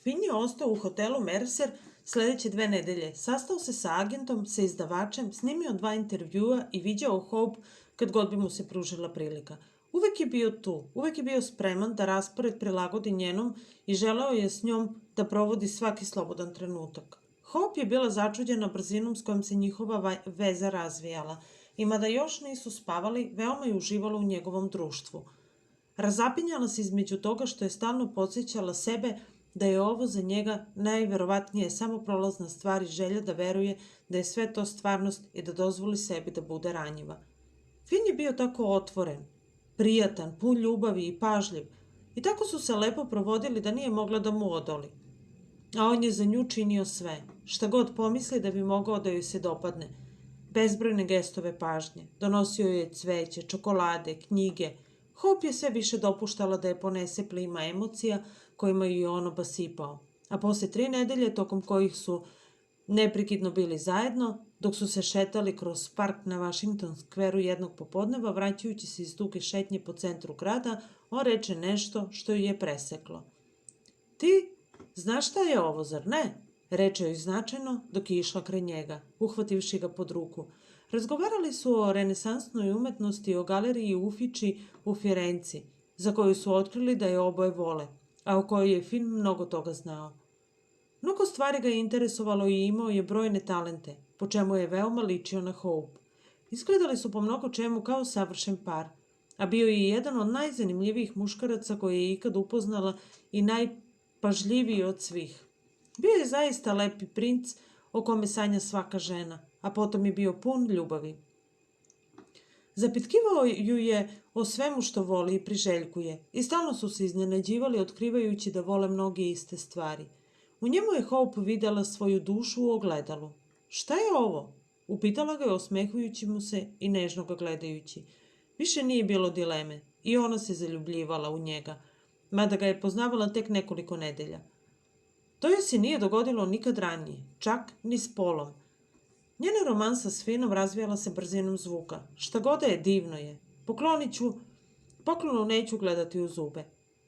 Finn je ostao u hotelu Mercer sledeće 2 nedelje. Sastao se sa agentom, sa izdavačem, snimio 2 intervjua i viđao Hope kad god bi mu se pružila prilika. Uvek je bio tu, uvek je bio spreman da raspored prilagodi njenom i želeo je s njom da provodi svaki slobodan trenutak. Hope je bila začuđena brzinom s kojom se njihova veza razvijala i mada još nisu spavali, veoma je uživala u njegovom društvu. Razapinjala se između toga što je stalno podsjećala sebe da je ovo za njega najverovatnije samo prolazna stvar i želja da veruje da je sve to stvarnost i da dozvoli sebi da bude ranjiva. Finn je bio tako otvoren, prijatan, pun ljubavi i pažljiv i tako su se lepo provodili da nije mogla da mu odoli. A on je za nju činio sve, šta god pomisli da bi mogao da joj se dopadne. Bezbrojne gestove pažnje, donosio je cveće, čokolade, knjige. Hope je sve više dopuštala da je ponese plima emocija kojima ju je on obasipao. A posle 3 nedelje tokom kojih su neprekidno bili zajedno, dok su se šetali kroz park na Washington Square-u jednog popodneva, vraćajući se iz duge šetnje po centru grada, on reče nešto što ju je preseklo. Ti znaš šta je ovo, zar ne? Reče joj značajno dok je išla kraj njega, uhvativši ga pod ruku. Razgovarali su o renesansnoj umetnosti i o galeriji Uffizi u Firenci, za koju su otkrili da je oboje vole, a o kojoj je Finn mnogo toga znao. Mnogo stvari ga je interesovalo i imao je brojne talente, po čemu je veoma ličio na Hope. Izgledali su po mnogo čemu kao savršen par, a bio je jedan od najzanimljivijih muškaraca koje je ikad upoznala i najpažljiviji od svih. Bio je zaista lepi princ o kome sanja svaka žena, a potom je bio pun ljubavi. Zapitkivao ju je o svemu što voli i priželjkuje i stalno su se iznenađivali otkrivajući da vole mnoge iste stvari. U njemu je Hope videla svoju dušu u ogledalu. Šta je ovo? Upitala ga je osmehujući mu se i nežno ga gledajući. Više nije bilo dileme i ona se zaljubljivala u njega, mada ga je poznavala tek nekoliko nedelja. To joj se nije dogodilo nikad ranije, čak ni s Polom. Njena romansa s Finnom razvijala se brzinom zvuka. Šta god je, divno je. Poklonu neću gledati u zube.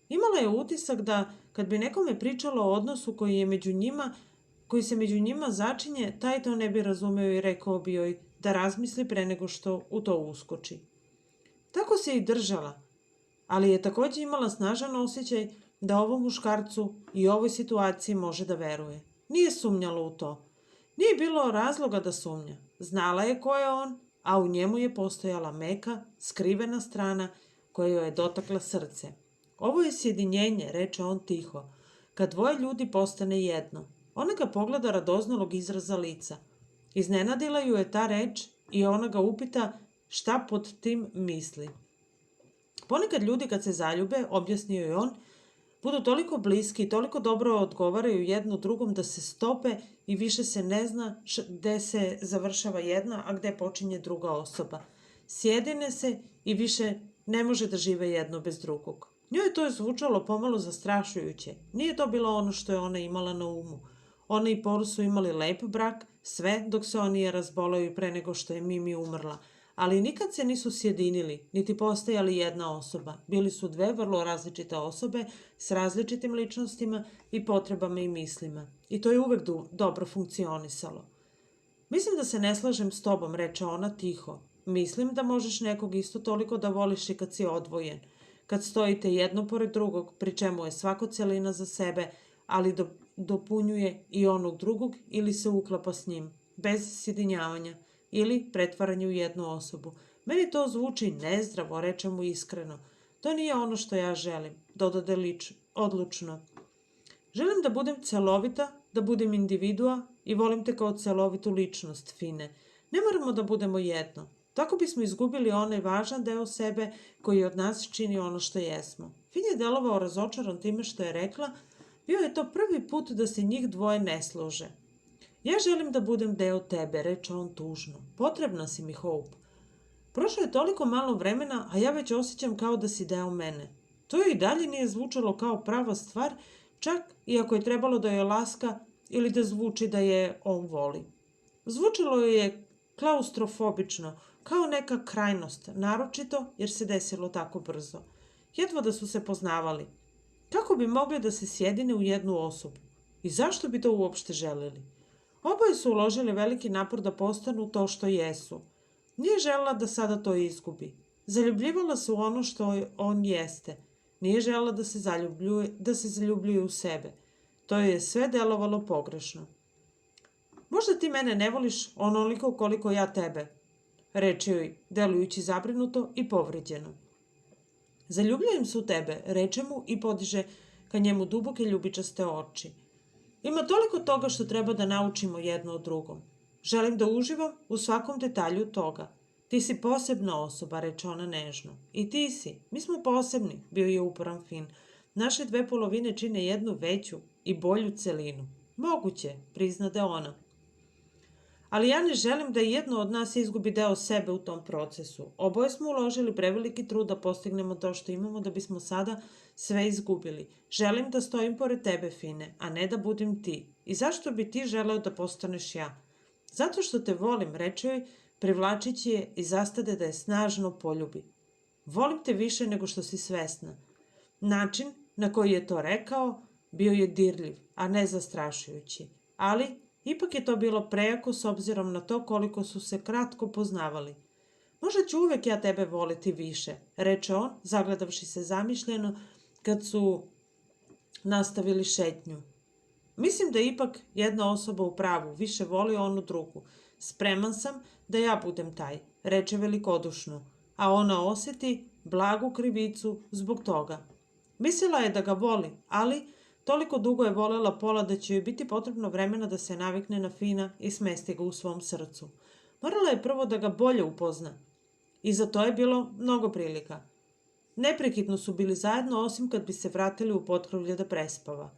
Imala je utisak da, kad bi nekome pričala o odnosu koji se među njima začinje, taj to ne bi razumeo i rekao bi joj da razmisli pre nego što u to uskoči. Tako se i držala, ali je takođe imala snažan osjećaj da ovom muškarcu i ovoj situaciji može da veruje. Nije sumnjala u to. Nije bilo razloga da sumnja. Znala je ko je on, a u njemu je postojala meka, skrivena strana koja joj je dotakla srce. Ovo je sjedinjenje, reče on tiho, kad 2 ljudi postane jedno. Ona ga pogleda radoznalog izraza lica. Iznenadila ju je ta reč i ona ga upita šta pod tim misli. Ponekad ljudi kad se zaljube, objasnio je on, budu toliko bliski i toliko dobro odgovaraju jedno drugom da se stope i više se ne zna gde se završava jedna, a gde počinje druga osoba. Sjedine se i više ne može da žive jedno bez drugog. Njoj je to zvučalo pomalo zastrašujuće. Nije to bilo ono što je ona imala na umu. Ona i Paul su imali lep brak, sve dok se oni razbolaju pre nego što je Mimi umrla. Ali nikad se nisu sjedinili, niti postajali jedna osoba. Bili su 2 vrlo različite osobe s različitim ličnostima i potrebama i mislima. I to je uvek dobro funkcionisalo. Mislim da se ne slažem s tobom, reče ona tiho. Mislim da možeš nekog isto toliko da voliš i kad si odvojen. Kad stojite jedno pored drugog, pri čemu je svako celina za sebe, ali dopunjuje i onog drugog ili se uklapa s njim, bez sjedinjavanja ili pretvaranja u jednu osobu. Meni to zvuči nezdravo, reče mu iskreno. To nije ono što ja želim, dodade odlučno. Želim da budem celovita, da budem individua i volim te kao celovitu ličnost, Fine. Ne moramo da budemo jedno. Tako bismo izgubili onaj važan deo sebe koji od nas čini ono što jesmo. Fin je delovao razočaran time što je rekla, bio je to prvi put da se njih 2 ne slože. Ja želim da budem deo tebe, reče on tužno. Potrebna si mi, Hope. Prošlo je toliko malo vremena, a ja već osjećam kao da si deo mene. To joj i dalje nije zvučalo kao prava stvar, čak i ako je trebalo da joj laska ili da zvuči da je on voli. Zvučalo joj je klaustrofobično, kao neka krajnost, naročito jer se desilo tako brzo. Jedva da su se poznavali. Kako Kako bi mogli da se sjedine u jednu osobu? I zašto bi to uopšte želeli? Oboje su uložili veliki napor da postanu to što jesu. Nije želela da sada to izgubi. Zaljubljivala se u ono što on jeste. Nije želela da se zaljubljuje u sebe. To je sve delovalo pogrešno. Možda ti mene ne voliš onoliko koliko ja tebe, reče joj, delujući zabrinuto i povređeno. Zaljubljujem se u tebe, reče mu i podiže ka njemu duboke ljubičaste oči. Ima toliko toga što treba da naučimo jedno od drugom. Želim da uživam u svakom detalju toga. Ti si posebna osoba, reče ona nežno. I ti si. Mi smo posebni, bio je uporan Fin. Naše dve polovine čine jednu veću i bolju celinu. Moguće, priznade ona. Ali ja ne želim da jedno od nas izgubi deo sebe u tom procesu. Oboje smo uložili preveliki trud da postignemo to što imamo da bismo sada sve izgubili. Želim da stojim pored tebe, Fine, a ne da budem ti. I zašto bi ti želeo da postaneš ja? Zato što te volim, reče joj, privlačići je i zastade da je snažno poljubi. Volim te više nego što si svesna. Način na koji je to rekao bio je dirljiv, a ne zastrašujući. Ali ipak je to bilo prejako s obzirom na to koliko su se kratko poznavali. Možda ću uvek ja tebe voliti više, reče on, zagledavši se zamišljeno kad su nastavili šetnju. Mislim da je ipak jedna osoba u pravu više voli onu drugu. Spreman sam da ja budem taj, reče velikodušno, a ona osjeti blagu krivicu zbog toga. Mislila je da ga voli, ali toliko dugo je volela Pola da će joj biti potrebno vremena da se navikne na Fina i smesti ga u svom srcu. Morala je prvo da ga bolje upozna. I za to je bilo mnogo prilika. Neprekidno su bili zajedno, osim kad bi se vratili u potkrovlje da prespava.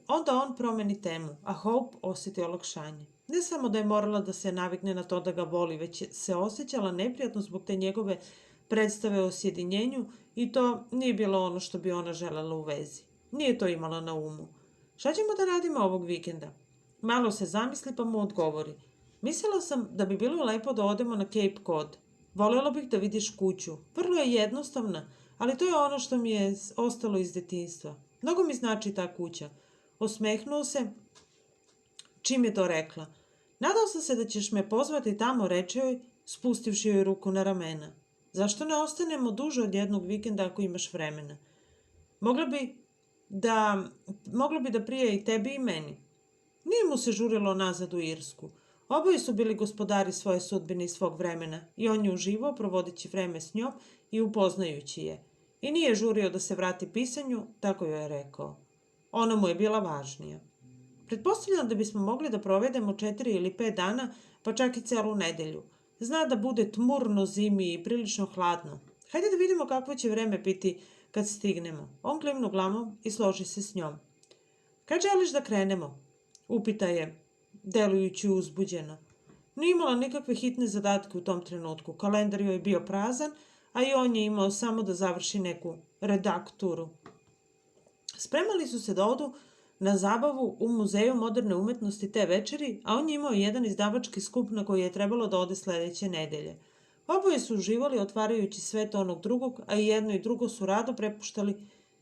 Onda on promeni temu, a Hope osjeti olakšanje. Ne samo da je morala da se navikne na to da ga voli, već se osjećala neprijatno zbog te njegove predstave o sjedinjenju i to nije bilo ono što bi ona želela u vezi. Nije to imala na umu. Šta ćemo da radimo ovog vikenda? Malo se zamisli pa mu odgovori. Mislila sam da bi bilo lepo da odemo na Cape Cod. Volela bih da vidiš kuću. Vrlo je jednostavna, ali to je ono što mi je ostalo iz detinjstva. Mnogo mi znači ta kuća. Osmehnuo se čim je to rekla. Nadao sam se da ćeš me pozvati tamo, reče joj, spustivši joj ruku na ramena. Zašto ne ostanemo duže od jednog vikenda ako imaš vremena? Moglo bi da prije i tebi i meni. Nije mu se žurilo nazad u Irsku. Oboje su bili gospodari svoje sudbine i svog vremena i on je uživao provodeći vreme s njom i upoznajući je. I nije žurio da se vrati pisanju, tako joj je rekao. Ona mu je bila važnija. Pretpostavljam da bismo mogli da provedemo 4 ili 5 dana, pa čak i celu nedelju. Zna da bude tmurno zimi i prilično hladno. Hajde da vidimo kakvo će vreme biti kad stignemo. On klimnu glavom i složi se s njom. Kad želiš da krenemo? Upita je, delujući uzbuđeno. Nije imala nikakve hitne zadatke u tom trenutku. Kalendar joj je bio prazan, a i on je imao samo da završi neku redakturu. Spremali su se da odu na zabavu u Muzeju moderne umetnosti te večeri, a on je imao jedan izdavački skup na koji je trebalo da ode sledeće nedelje. Oboje su uživali otvarajući svet onog drugog, a i jedno i drugo su rado prepuštali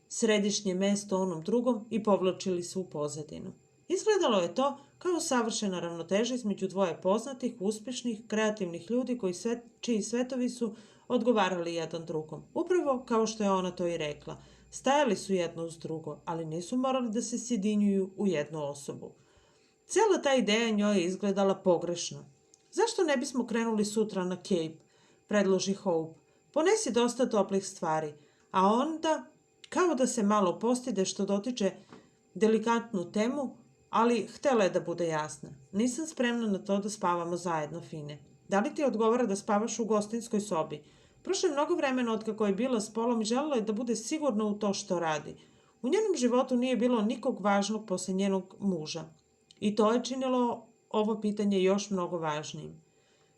središnje mesto onom drugom i povlačili se u pozadinu. Izgledalo je to kao savršena ravnoteža između dvoje poznatih, uspešnih, kreativnih ljudi čiji svetovi su odgovarali jedan drugom. Upravo kao što je ona to i rekla. Stajali su jedno uz drugo, ali nisu morali da se sjedinjuju u jednu osobu. Cela ta ideja njoj je izgledala pogrešno. Zašto ne bismo krenuli sutra na Cape? Predloži Hope. Ponesi dosta toplih stvari, a onda, kao da se malo postide što dotiče delikatnu temu, ali htela je da bude jasna. Nisam spremna na to da spavamo zajedno, Fine. Da li ti odgovara da spavaš u gostinskoj sobi? Prošlo je mnogo vremena od kako je bila s Polom i želela je da bude sigurna u to što radi. U njenom životu nije bilo nikog važnog posle njenog muža. I to je činilo ovo pitanje još mnogo važnijim.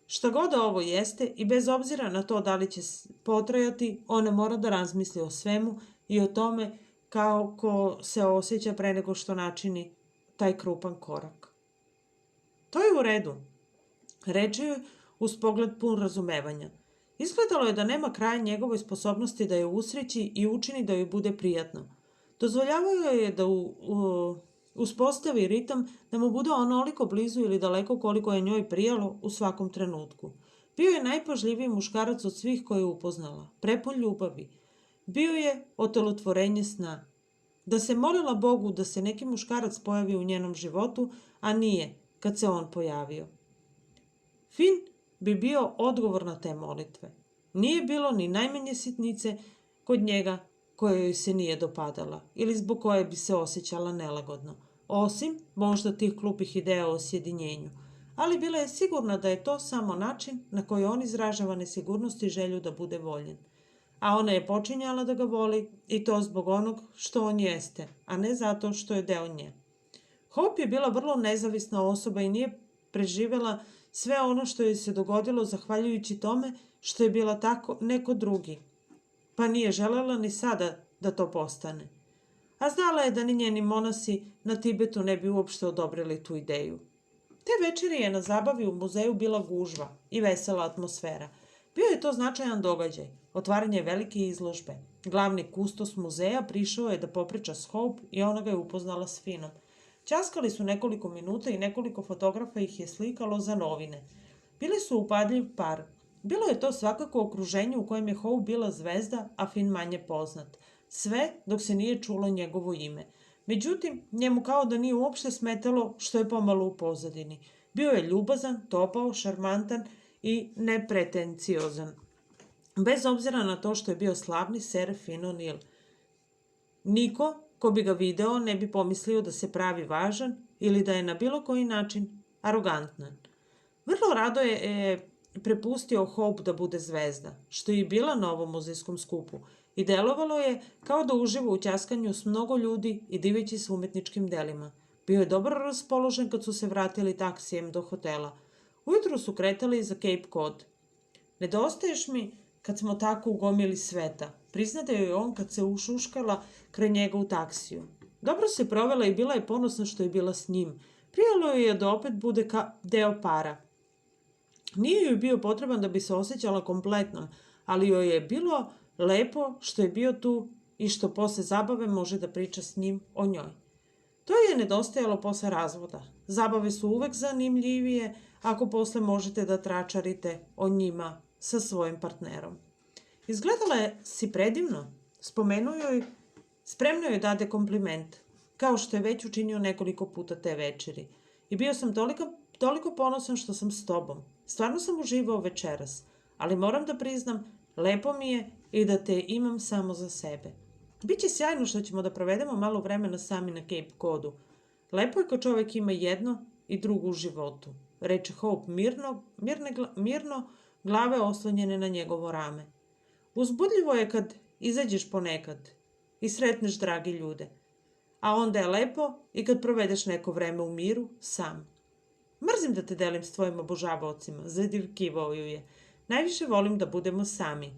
Šta god da ovo jeste i bez obzira na to da li će potrajati, ona mora da razmisli o svemu i o tome kako se osjeća pre nego što načini taj krupan korak. To je u redu, reče joj uz pogled pun razumevanja. Izgledalo je da nema kraja njegovoj sposobnosti da je usreći i učini da joj bude prijatno. Dozvoljavao joj je da uspostavi ritam, da mu bude onoliko blizu ili daleko koliko je njoj prijalo u svakom trenutku. Bio je najpažljiviji muškarac od svih koje je upoznala, prepun ljubavi. Bio je otelotvorenje sna. Da se molila Bogu da se neki muškarac pojavi u njenom životu, a nije, kad se on pojavio. Fin bi bio odgovor na te molitve. Nije bilo ni najmanje sitnice kod njega koja joj se nije dopadala ili zbog koje bi se osjećala nelagodno, osim možda tih glupih ideja o sjedinjenju, ali bila je sigurna da je to samo način na koji on izražava nesigurnost i želju da bude voljen. A ona je počinjala da ga voli i to zbog onog što on jeste, a ne zato što je deo nje. Hope je bila vrlo nezavisna osoba i nije preživela sve ono što joj se dogodilo zahvaljujući tome što je bila tako neko drugi, pa nije želela ni sada da to postane. A znala je da ni njeni monasi na Tibetu ne bi uopšte odobrili tu ideju. Te večeri je na zabavi u muzeju bila gužva i vesela atmosfera. Bio je to značajan događaj, otvaranje velike izložbe. Glavni kustos muzeja prišao je da popriča s Hope i ona ga je upoznala s Finom. Ćaskali su nekoliko minuta i nekoliko fotografa ih je slikalo za novine. Bili su upadljiv par. Bilo je to svakako okruženje u kojem je Hope bila zvezda, a Fin manje poznat. Sve dok se nije čulo njegovo ime. Međutim, njemu kao da nije uopšte smetalo što je pomalo u pozadini. Bio je ljubazan, topao, šarmantan i nepretenciozan. Bez obzira na to što je bio slavni ser Fin O'Neill. Niko ko bi ga video ne bi pomislio da se pravi važan ili da je na bilo koji način arogantan. Vrlo rado je prepustio Hope da bude zvezda, što je i bila na ovom muzejskom skupu, i delovalo je kao da uživa u ćaskanju s mnogo ljudi i diveći se umetničkim delima. Bio je dobro raspoložen kad su se vratili taksijem do hotela. Ujutru su kretali za Cape Cod. Nedostaješ mi kad smo tako ugomili sveta, priznade joj on kad se ušuškala kraj njega u taksiju. Dobro se provela i bila je ponosna što je bila s njim. Prijalo joj je da opet bude deo para. Nije joj bio potreban da bi se osjećala kompletnom, ali joj je bilo lepo što je bio tu i što posle zabave može da priča s njim o njoj. To je nedostajalo posle razvoda. Zabave su uvek zanimljivije ako posle možete da tračarite o njima sa svojim partnerom. Izgledala je si predivno, spomenuo joj, spremno joj dade kompliment, kao što je već učinio nekoliko puta te večeri. I bio sam toliko ponosan što sam s tobom. Stvarno sam uživao večeras, ali moram da priznam, lepo mi je i da te imam samo za sebe. Biće sjajno što ćemo da provedemo malo vremena sami na Cape Codu. Lepo je kad čovek ima jedno i drugo u životu, reče Hope mirno, glave oslonjene na njegovo rame. Uzbudljivo je kad izađeš ponekad i sretneš dragi ljude, a onda je lepo i kad provedeš neko vreme u miru sam. Mrzim da te delim s tvojim obožavaocima, zadirkivao ju je. Najviše volim da budemo sami.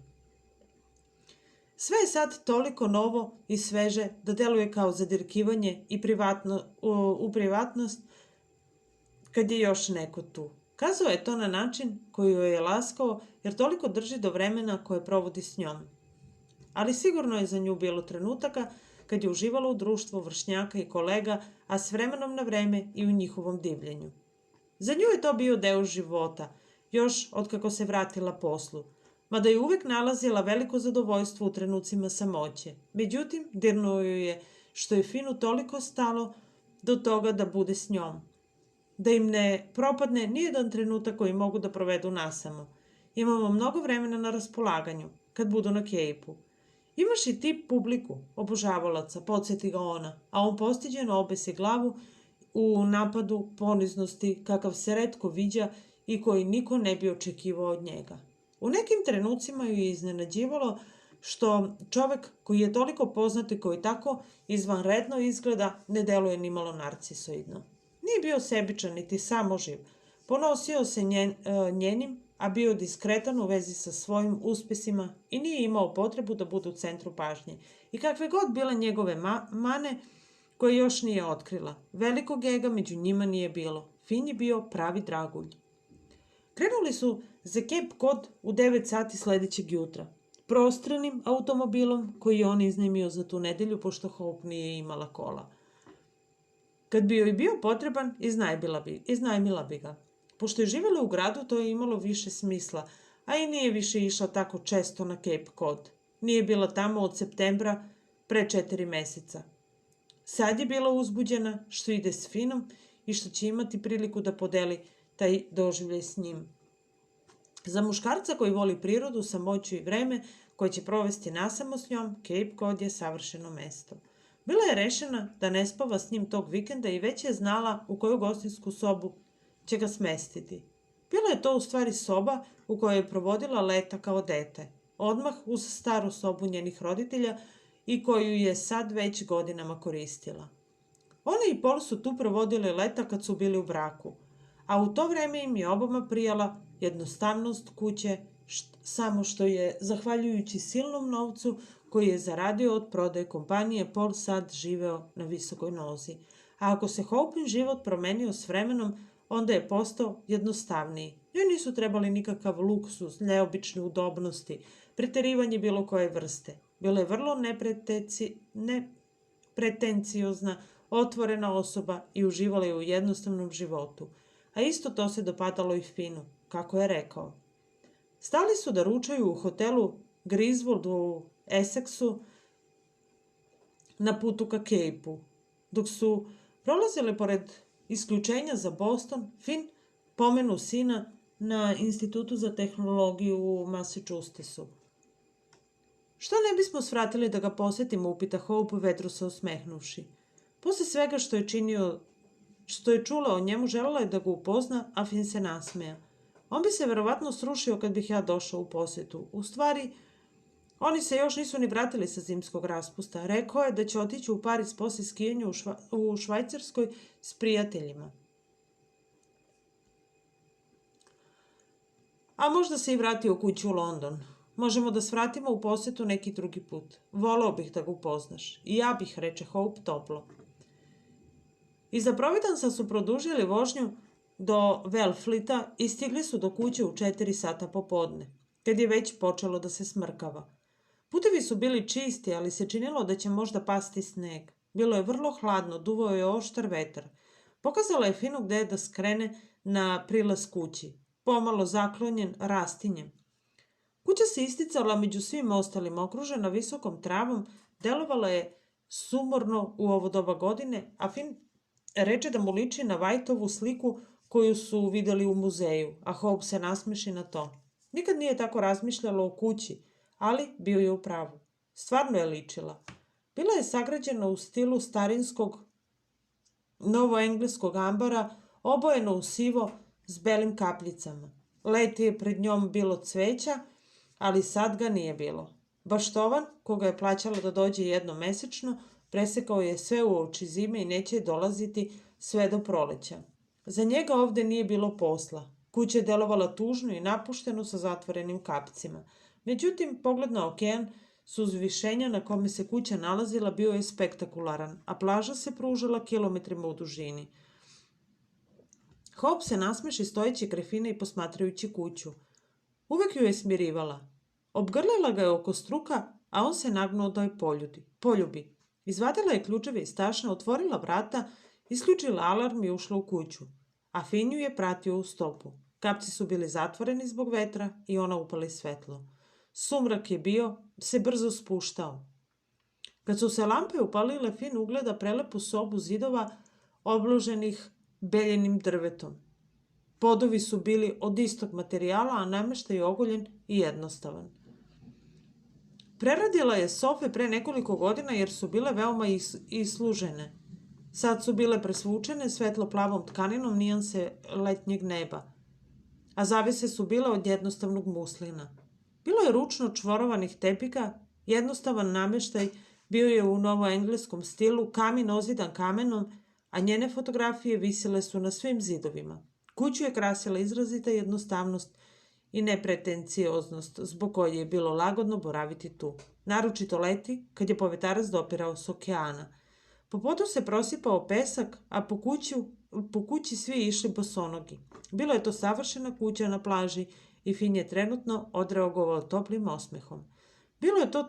Sve je sad toliko novo i sveže da deluje kao zadirkivanje i u privatnost kad je još neko tu. Kazao je to na način koji joj je laskao jer toliko drži do vremena koje provodi s njom. Ali sigurno je za nju bilo trenutaka kad je uživala u društvu vršnjaka i kolega, a s vremenom na vreme i u njihovom divljenju. Za nju je to bio deo života, još otkako se vratila poslu, mada je uvek nalazila veliko zadovoljstvo u trenucima samoće. Međutim, dirnuo ju je što je Finu toliko stalo do toga da bude s njom, da im ne propadne nijedan trenutak koji mogu da provedu nasamo. Imamo mnogo vremena na raspolaganju, kad budu na Kejpu. Imaš i ti publiku, obožavalaca, podsjeti ga ona, a on postiđeno obese glavu u napadu poniznosti kakav se retko viđa i koji niko ne bi očekivao od njega. U nekim trenucima ju je iznenađivalo što čovek koji je toliko poznat i koji tako izvanredno izgleda ne deluje nimalo narcisoidno. Nije bio sebičan niti samoživ, ponosio se njenim, a bio diskretan u vezi sa svojim uspesima i nije imao potrebu da bude u centru pažnje. I kakve god bile njegove mane, koje još nije otkrila, velikog ega među njima nije bilo. Fin je bio pravi dragulj. Krenuli su za Cape Cod u 9 sati sledećeg jutra. Prostranim automobilom koji je on iznajmio za tu nedelju, pošto Hope nije imala kola. Kad bi joj bio potreban, iznajmila bi ga. Pošto je živjela u gradu, to je imalo više smisla, a i nije više išla tako često na Cape Cod. Nije bila tamo od septembra pre 4 meseca. Sad je bila uzbuđena što ide s Finom i što će imati priliku da podeli taj doživljaj s njim. Za muškarca koji voli prirodu, samoću i vreme koje će provesti nasamo s njom, Cape Cod je savršeno mesto. Bila je rešena da ne spava s njim tog vikenda i već je znala u koju gostinsku sobu će ga smestiti. Bila je to u stvari soba u kojoj je provodila leta kao dete, odmah uz staru sobu njenih roditelja i koju je sad već godinama koristila. Ona i Paul su tu provodili leta kad su bili u braku, a u to vreme im je oboma prijala jednostavnost kuće, samo što je, zahvaljujući silnom novcu koji je zaradio od prodaje kompanije, Paul sad živeo na visokoj nozi. A ako se Hopein život promenio s vremenom, onda je postao jednostavniji. Njoj nisu trebali nikakav luksuz, neobične udobnosti, preterivanje bilo koje vrste. Bila je vrlo nepretenciozna, otvorena osoba i uživala je u jednostavnom životu. A isto to se dopadalo i Finu, kako je rekao. Stali su da ručaju u hotelu Griswold u Essexu na putu ka Cape-u. Dok su prolazile pored isključenja za Boston, Fin pomenu sina na Institutu za tehnologiju u Massachusettsu. Što ne bismo svratili da ga posetimo, upita Hope, vetru se osmehnuši. Posle svega što je čula o njemu, želela je da ga upozna, a Fin se nasmeja. On bi se verovatno srušio kad bih ja došao u posetu. U stvari, oni se još nisu ni vratili sa zimskog raspusta. Rekao je da će otići u Pariz posle skijanja u Švajcarskoj s prijateljima. A možda se i vratio kući u London. Možemo da svratimo u posetu neki drugi put. Voleo bih da ga upoznaš. I ja bih, reče Hope toplo. Iza Providensa su produžili vožnju do Wellfleeta i stigli su do kuće u 4 sata popodne, kad je već počelo da se smrkava. Putevi su bili čisti, ali se činilo da će možda pasti sneg. Bilo je vrlo hladno, duvao je oštar vetar. Pokazala je Finu gde je da skrene na prilaz kući, pomalo zaklonjen rastinjem. Kuća se isticala među svim ostalim, okružena visokom travom, delovala je sumorno u ovo doba godine, a Fin reče da mu liči na Whiteovu sliku koju su videli u muzeju, a Hope se nasmeši na to. Nikad nije tako razmišljala o kući, ali bio je u pravu. Stvarno je ličila. Bila je sagrađena u stilu starinskog novoengleskog ambara, obojeno u sivo s belim kapljicama. Leti je pred njom bilo cveća, ali sad ga nije bilo. Baštovan, koga je plaćala da dođe jednom mesečno, presekao je sve uoči zime i neće dolaziti sve do proleća. Za njega ovde nije bilo posla. Kuća je delovala tužno i napušteno sa zatvorenim kapcima. Međutim, pogled na okean s uzvišenja na kome se kuća nalazila bio je spektakularan, a plaža se pružala kilometrima u dužini. Hope se nasmeši stojeći kraj Fina i posmatrajući kuću. Uvek ju je smirivala. Obgrlela ga je oko struka, a on se nagnuo da je poljubi. Izvadila je ključeve iz tašna, otvorila vrata, isključila alarm i ušla u kuću. A Fin ju je pratio u stopu. Kapci su bili zatvoreni zbog vetra i ona upali svetlo. Sumrak je se brzo spuštao. Kad su se lampe upalile, Fin ugleda prelepu sobu zidova obloženih beljenim drvetom. Podovi su bili od istog materijala, a nameštaj je oguljen i jednostavan. Preradila je sofe pre nekoliko godina jer su bile veoma islužene. Sad su bile presvučene svetlo-plavom tkaninom nijanse letnjeg neba, a zavese su bile od jednostavnog muslina. Bilo je ručno čvorovanih tepika, jednostavan nameštaj bio je u novoengleskom stilu, kamin ozidan kamenom, a njene fotografije visile su na svim zidovima. Kuću je krasila izrazita jednostavnost i nepretencioznost, zbog koje je bilo lagodno boraviti tu. Naročito leti, kad je povetarac dopirao s okeana. Po podu se prosipao pesak, a po kući svi išli bosonogi. Bila je to savršena kuća na plaži i Fin je trenutno odreagovao toplim osmehom. Bilo je to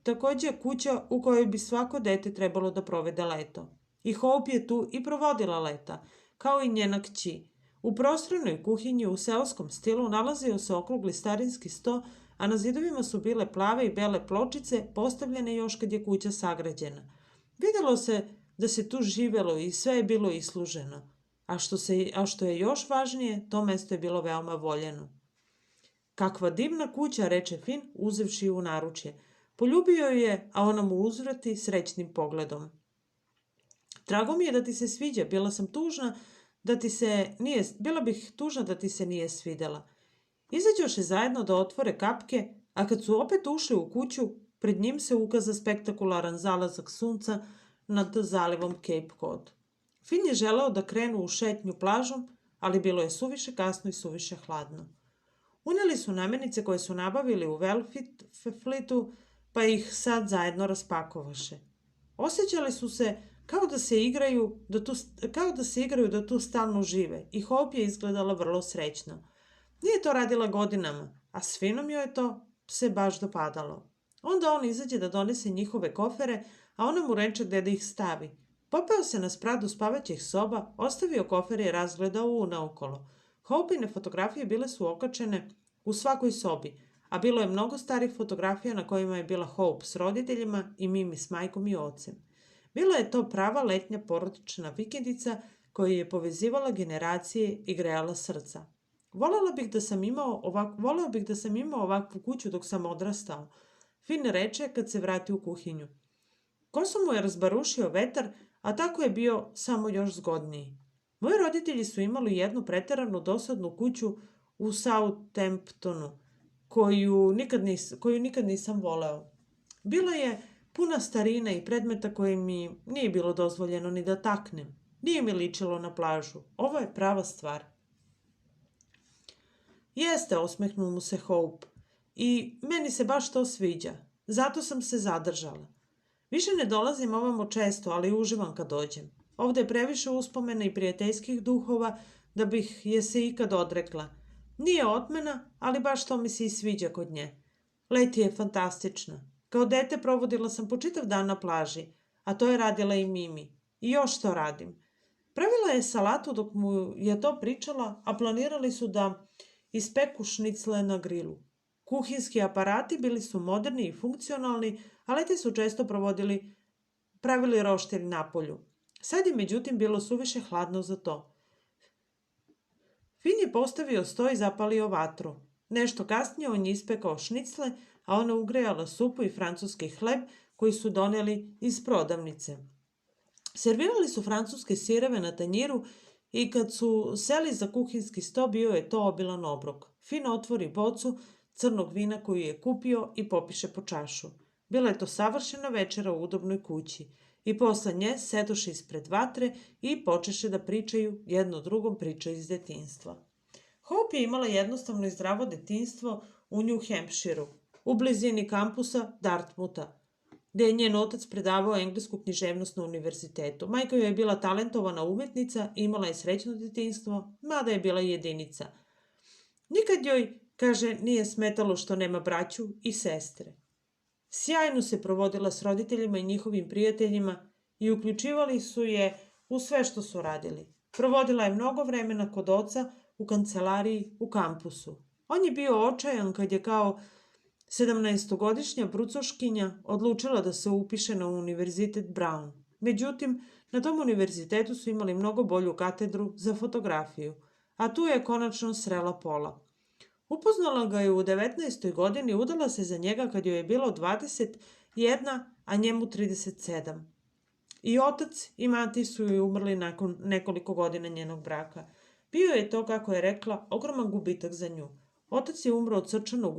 takođe kuća u kojoj bi svako dete trebalo da provede leto. I Hope je tu i provodila leta, kao i njena kći. U prostranoj kuhinji u seoskom stilu nalazio se okrugli starinski sto, a na zidovima su bile plave i bele pločice postavljene još kad je kuća sagrađena. Videlo se da se tu živelo i sve je bilo isluženo. A što je još važnije, to mesto je bilo veoma voljeno. Kakva divna kuća, reče Fin, uzevši u naručje. Poljubio je, a ona mu uzvrati srećnim pogledom. Drago mi je da ti se sviđa, bila bih tužna da ti se nije svidela. Izađoše zajedno da otvore kapke, a kad su opet ušli u kuću, pred njim se ukaza spektakularan zalazak sunca nad zalivom Cape Cod. Fin je želeo da krenu u šetnju plažom, ali bilo je suviše kasno i suviše hladno. Uneli su namirnice koje su nabavili u Wellfleetu, pa ih sad zajedno raspakovaše. Osjećali su se kao da se igraju da tu stalno žive i Hope je izgledala vrlo srećno. Nije to radila godinama, a s Finom joj je to se baš dopadalo. Onda on izađe da donese njihove kofere, a ona mu reče gde da ih stavi. Popeo se na spradu spavaćih soba, ostavio kofere i razgledao naokolo. Hopeine fotografije bile su okačene u svakoj sobi, a bilo je mnogo starih fotografija na kojima je bila Hope s roditeljima i Mimi s majkom i ocem. Bila je to prava letnja porodična vikendica koja je povezivala generacije i grejala srca. Voleo bih da sam imao ovakvu kuću dok sam odrastao, Fin reče kad se vrati u kuhinju. Kosu mu je razbarušio vetar, a tako je bio samo još zgodniji. Moji roditelji su imali jednu preteranu dosadnu kuću u Southamptonu, koju nikad nisam voleo. Bila je puna starina i predmeta koje mi nije bilo dozvoljeno ni da taknem. Nije mi ličilo na plažu. Ovo je prava stvar. Jeste, osmehnuo mu se Hope. I meni se baš to sviđa. Zato sam se zadržala. Više ne dolazim ovamo često, ali uživam kad dođem. Ovde je previše uspomena i prijateljskih duhova da bih je se ikad odrekla. Nije otmena, ali baš to mi se i sviđa kod nje. Leti je fantastična. Kao dete provodila sam po čitav dan na plaži, a to je radila i Mimi. I još to radim. Pravila je salatu dok mu je to pričala, a planirali su da ispeku šnicle na grilu. Kuhinski aparati bili su moderni i funkcionalni, a leti su često pravili roštilj napolju. Sad je međutim bilo suviše hladno za to. Fin je postavio sto i zapalio vatru. Nešto kasnije on je ispekao šnicle, a ona ugrejala supu i francuski hleb koji su doneli iz prodavnice. Servirali su francuske sireve na tanjiru i kad su seli za kuhinski sto bio je to obilan obrok. Fin otvori bocu crnog vina koju je kupio i popiše po čašu. Bila je to savršena večera u udobnoj kući i posle nje sedoše ispred vatre i počeše da pričaju jedno drugom priče iz detinjstva. Hope je imala jednostavno i zdravo detinjstvo u New Hampshireu, u blizini kampusa Dartmoutha, gde je njen otac predavao englesku književnost na univerzitetu. Majka joj je bila talentovana umetnica i imala je srećno detinjstvo, mada je bila jedinica. Nikad joj, kaže, nije smetalo što nema braću i sestre. Sjajno se provodila s roditeljima i njihovim prijateljima i uključivali su je u sve što su radili. Provodila je mnogo vremena kod oca, u kancelariji, u kampusu. On je bio očajan kad je kao 17-godišnja brucoškinja odlučila da se upiše na univerzitet Brown. Međutim, na tom univerzitetu su imali mnogo bolju katedru za fotografiju, a tu je konačno srela Pola. Upoznala ga je u 19. godini, udala se za njega kad joj je bilo 21, a njemu 37. I otac i mati su joj umrli nakon nekoliko godina njenog braka. Bio je to, kako je rekla, ogroman gubitak za nju. Otac je umro od srčanog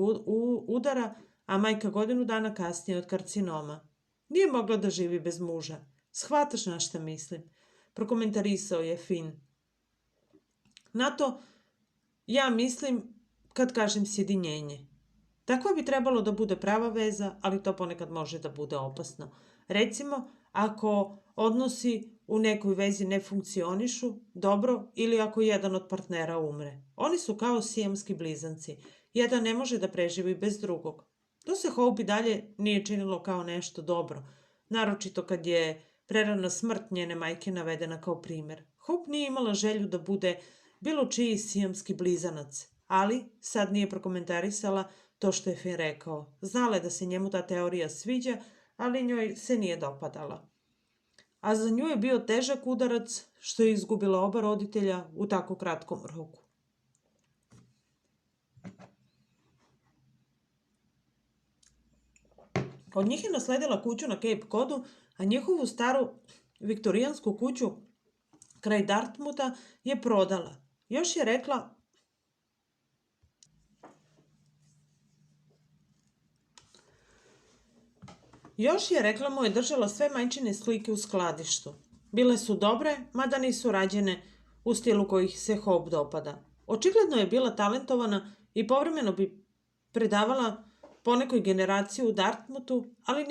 udara, a majka godinu dana kasnije od karcinoma. Nije mogla da živi bez muža. Shvataš na šta mislim? Prokomentarisao je Fin. Na to ja mislim kad kažem sjedinjenje. Takva bi trebalo da bude prava veza, ali to ponekad može da bude opasno. Recimo, ako odnosi u nekoj vezi ne funkcionišu dobro ili ako jedan od partnera umre. Oni su kao sijamski blizanci. Jedan ne može da preživi bez drugog. To se Hope i dalje nije činilo kao nešto dobro, naročito kad je prerana smrt njene majke navedena kao primer. Hope nije imala želju da bude bilo čiji sijamski blizanac, ali sad nije prokomentarisala to što je Finn rekao. Znala je da se njemu ta teorija sviđa, ali njoj se nije dopadala. A za nju je bio težak udarac što je izgubila oba roditelja u tako kratkom roku. Od njih je nasledila kuću na Cape Codu, a njihovu staru viktorijansku kuću kraj Dartmoutha je prodala. Još je rekla mu je držala sve majčine slike u skladištu. Bile su dobre, mada nisu rađene u stilu kojih se Hope dopada. Očigledno je bila talentovana i povremeno bi predavala ponekoj generaciji u Dartmouthu, ali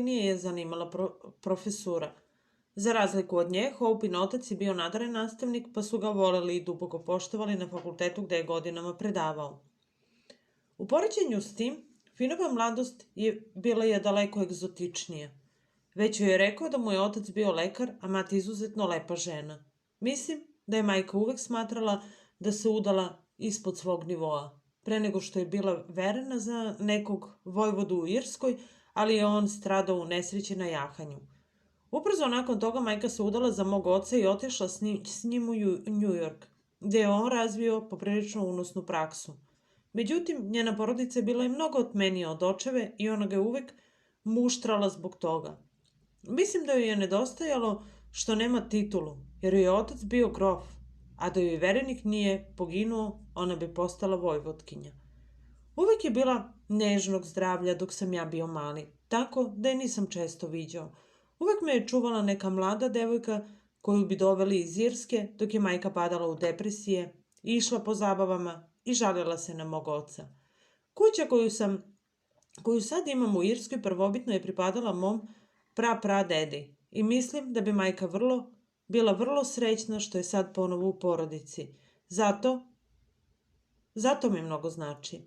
nije je zanimala profesura. Za razliku od nje, Hopein otac je bio nadaren nastavnik, pa su ga voleli i duboko poštovali na fakultetu gde je godinama predavao. U poređenju s tim, Finnova mladost bila je daleko egzotičnija. Već joj je rekao da mu je otac bio lekar, a mati izuzetno lepa žena. Mislim da je majka uvek smatrala da se udala ispod svog nivoa, pre nego što je bila verena za nekog vojvodu u Irskoj, ali je on stradao u nesreći na jahanju. Ubrzo nakon toga majka se udala za mog oca i otišla s njim u New York, gde je on razvio poprilično unosnu praksu. Međutim, njena porodica je bila i mnogo otmenija od očeve i ona ga je uvek muštrala zbog toga. Mislim da joj je nedostajalo što nema titulu, jer joj je otac bio grof, a da joj verenik nije poginuo, ona bi postala vojvotkinja. Uvek je bila nežnog zdravlja dok sam ja bio mali, tako da je nisam često viđao. Uvek me je čuvala neka mlada devojka koju bi doveli iz Irske dok je majka padala u depresije, išla po zabavama i žalila se na mog oca. Kuća koju sad imam u Irskoj prvobitno je pripadala mom pradedi i mislim da bi majka bila vrlo srećna što je sad ponovo u porodici. Zato mi mnogo znači.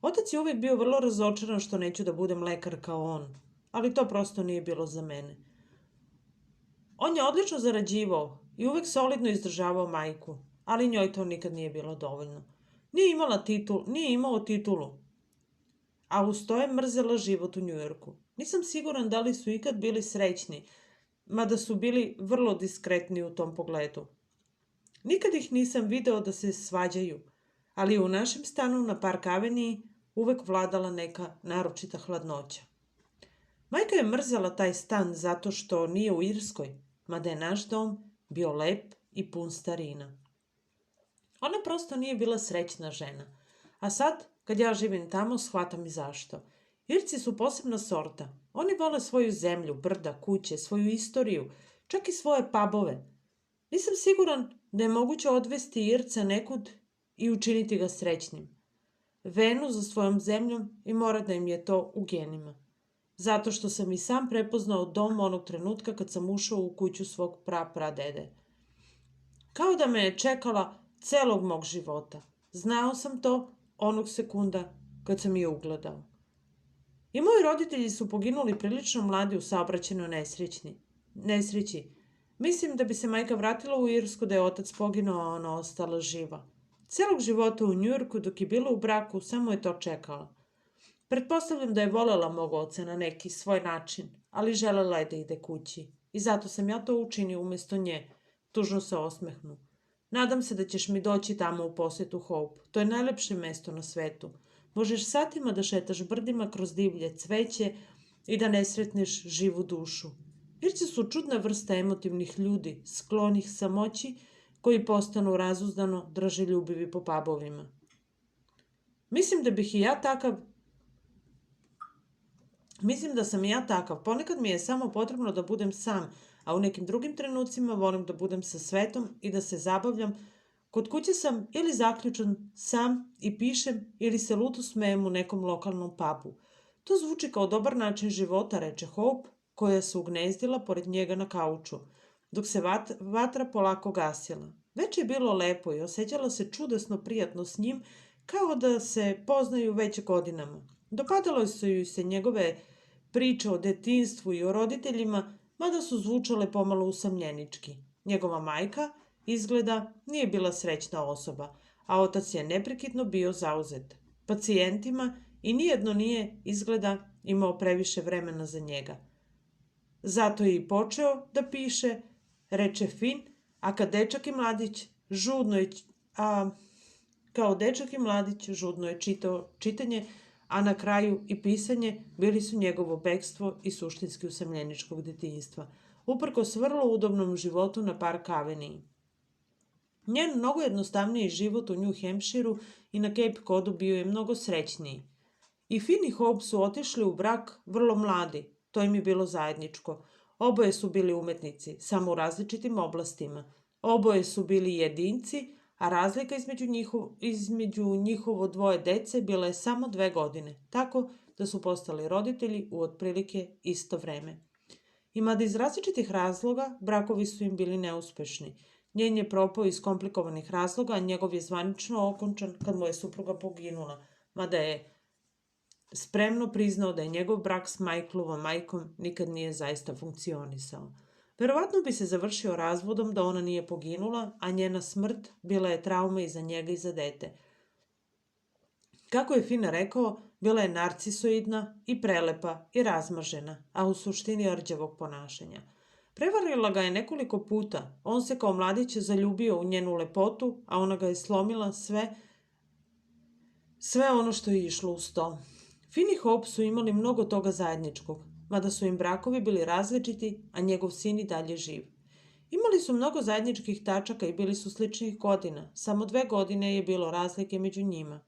Otac je uvijek bio vrlo razočaran što neću da budem lekar kao on, ali to prosto nije bilo za mene. On je odlično zarađivao i uvijek solidno izdržavao majku, ali njoj to nikad nije bilo dovoljno. Nije imao titulu, a uz to je mrzela život u Njujorku. Nisam siguran da li su ikad bili srećni, mada su bili vrlo diskretni u tom pogledu. Nikad ih nisam video da se svađaju, ali u našem stanu na Park Aveniji uvek vladala neka naročita hladnoća. Majka je mrzela taj stan zato što nije u Irskoj, mada je naš dom bio lep i pun starina. Ona prosto nije bila srećna žena, a sad, kad ja živim tamo, shvatam i zašto. Irci su posebna sorta. Oni vole svoju zemlju, brda, kuće, svoju istoriju, čak i svoje pubove. Nisam siguran da je moguće odvesti Irca nekud i učiniti ga srećnim. Venu za svojom zemljom i mora da im je to u genima. Zato što sam i sam prepoznao dom onog trenutka kad sam ušao u kuću svog pradede. Kao da me je čekala celog mog života. Znao sam to onog sekunda kad sam je ugledao. I moji roditelji su poginuli prilično mladi u saobraćajnoj nesreći. Mislim da bi se majka vratila u Irsku da je otac poginuo, a ona ostala živa. Celog života u Njujorku dok je bila u braku samo je to čekala. Pretpostavljam da je volela mog oca na neki svoj način, ali želela je da ide kući. I zato sam ja to učinio umjesto nje. Tužno se osmehnu. Nadam se da ćeš mi doći tamo u posetu, Hope. To je najlepše mesto na svetu. Možeš satima da šetaš brdima kroz divlje cveće i da ne sretneš živu dušu. Irci su čudna vrsta emotivnih ljudi, sklonih samoći, koji postanu razuzdano draželjubivi po pubovima. Mislim da sam i ja takav. Ponekad mi je samo potrebno da budem sam, a u nekim drugim trenucima volim da budem sa svetom i da se zabavljam. Kod kuće sam ili zaključan sam i pišem ili se luto smejem u nekom lokalnom pubu. To zvuči kao dobar način života, reče Hope, koja se ugnezdila pored njega na kauču, dok se vatra polako gasila. Već je bilo lepo i osjećala se čudesno prijatno s njim, kao da se poznaju već godinama. Dopadalo su joj se njegove priče o detinjstvu i o roditeljima, mada su zvučale pomalo usamljenički. Njegova majka, izgleda, nije bila srećna osoba, a otac je neprekidno bio zauzet pacijentima i nijedno nije, izgleda, imao previše vremena za njega. Zato je i počeo da piše, reče Fin, kao dečak i mladić žudno je čitao čitanje, a na kraju i pisanje bili su njegovo bekstvo i suštinski usamljeničkog detinjstva, uprkos vrlo udobnom životu na Park Avenue. Njen mnogo jednostavniji život u New Hampshireu i na Cape Codu bio je mnogo srećniji. I Fin i Hope su otišli u brak vrlo mladi, to im je bilo zajedničko. Oboje su bili umetnici, samo u različitim oblastima. Oboje su bili jedinci, a razlika između njihovo dvoje dece bila je samo 2 godine, tako da su postali roditelji u otprilike isto vreme. I mada iz različitih razloga, brakovi su im bili neuspešni. Njen je propao iz komplikovanih razloga, a njegov je zvanično okončan kad mu je supruga poginula, mada je spremno priznao da je njegov brak s Michaelovom majkom nikad nije zaista funkcionisao. Verovatno bi se završio razvodom da ona nije poginula, a njena smrt bila je trauma i za njega i za dete. Kako je Fin rekao, bila je narcisoidna i prelepa i razmažena, a u suštini rđavog ponašanja. Prevarila ga je nekoliko puta, on se kao mladić zaljubio u njenu lepotu, a ona ga je slomila sve ono što je išlo uz to. Fin i Hope su imali mnogo toga zajedničkog, mada su im brakovi bili različiti, a njegov sin i dalje živ. Imali su mnogo zajedničkih tačaka i bili su sličnih godina, samo 2 godine je bilo razlike među njima.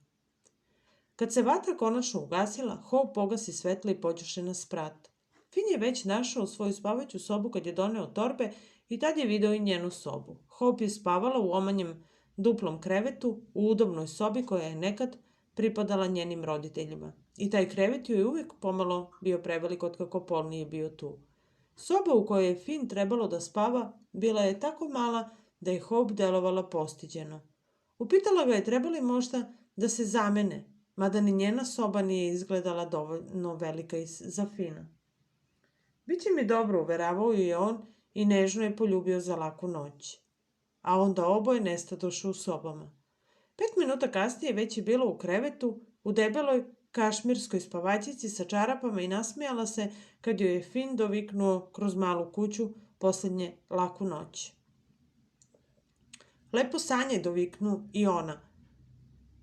Kad se vatra konačno ugasila, Hope pogasi svetla i pođoše na sprat. Fin je već našao svoju spavaću sobu kad je doneo torbe i tad je video i njenu sobu. Hope je spavala u omanjem duplom krevetu u udobnoj sobi koja je nekad pripadala njenim roditeljima. I taj krevet joj je uvijek pomalo bio prevelik otkako Paul nije bio tu. Soba u kojoj je Fin trebalo da spava bila je tako mala da je Hope delovala postiđeno. Upitala ga je treba li možda da se zamene, mada ni njena soba nije izgledala dovoljno velika za Fina. Biće mi dobro, uveravao je on i nežno je poljubio za laku noć. A onda oboje nestadoše u sobama. 5 minuta kasnije već je bila u krevetu, u debeloj kašmirskoj spavačici sa čarapama i nasmijala se kad joj je Fin doviknuo kroz malu kuću posljednje laku noć. Lepo sanje, doviknu i ona.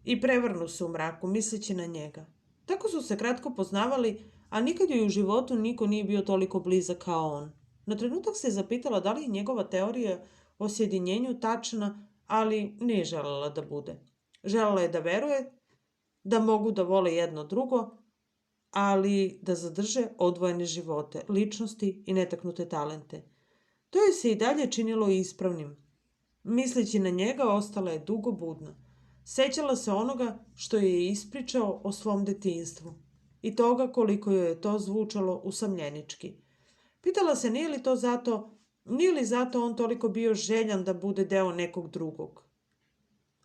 I prevrnu se u mraku, misleći na njega. Tako su se kratko poznavali, a nikad joj u životu niko nije bio toliko blizak kao on. Na trenutak se zapitala da li je njegova teorija o sjedinjenju tačna, ali nije želela da bude. Želela je da veruje da mogu da vole jedno drugo, ali da zadrže odvojene živote, ličnosti i netaknute talente. To je se i dalje činilo ispravnim. Misleći na njega, ostala je dugo budna. Sećala se onoga što je ispričao o svom detinjstvu i toga koliko joj je to zvučalo usamljenički. Pitala se nije li zato on toliko bio željan da bude deo nekog drugog.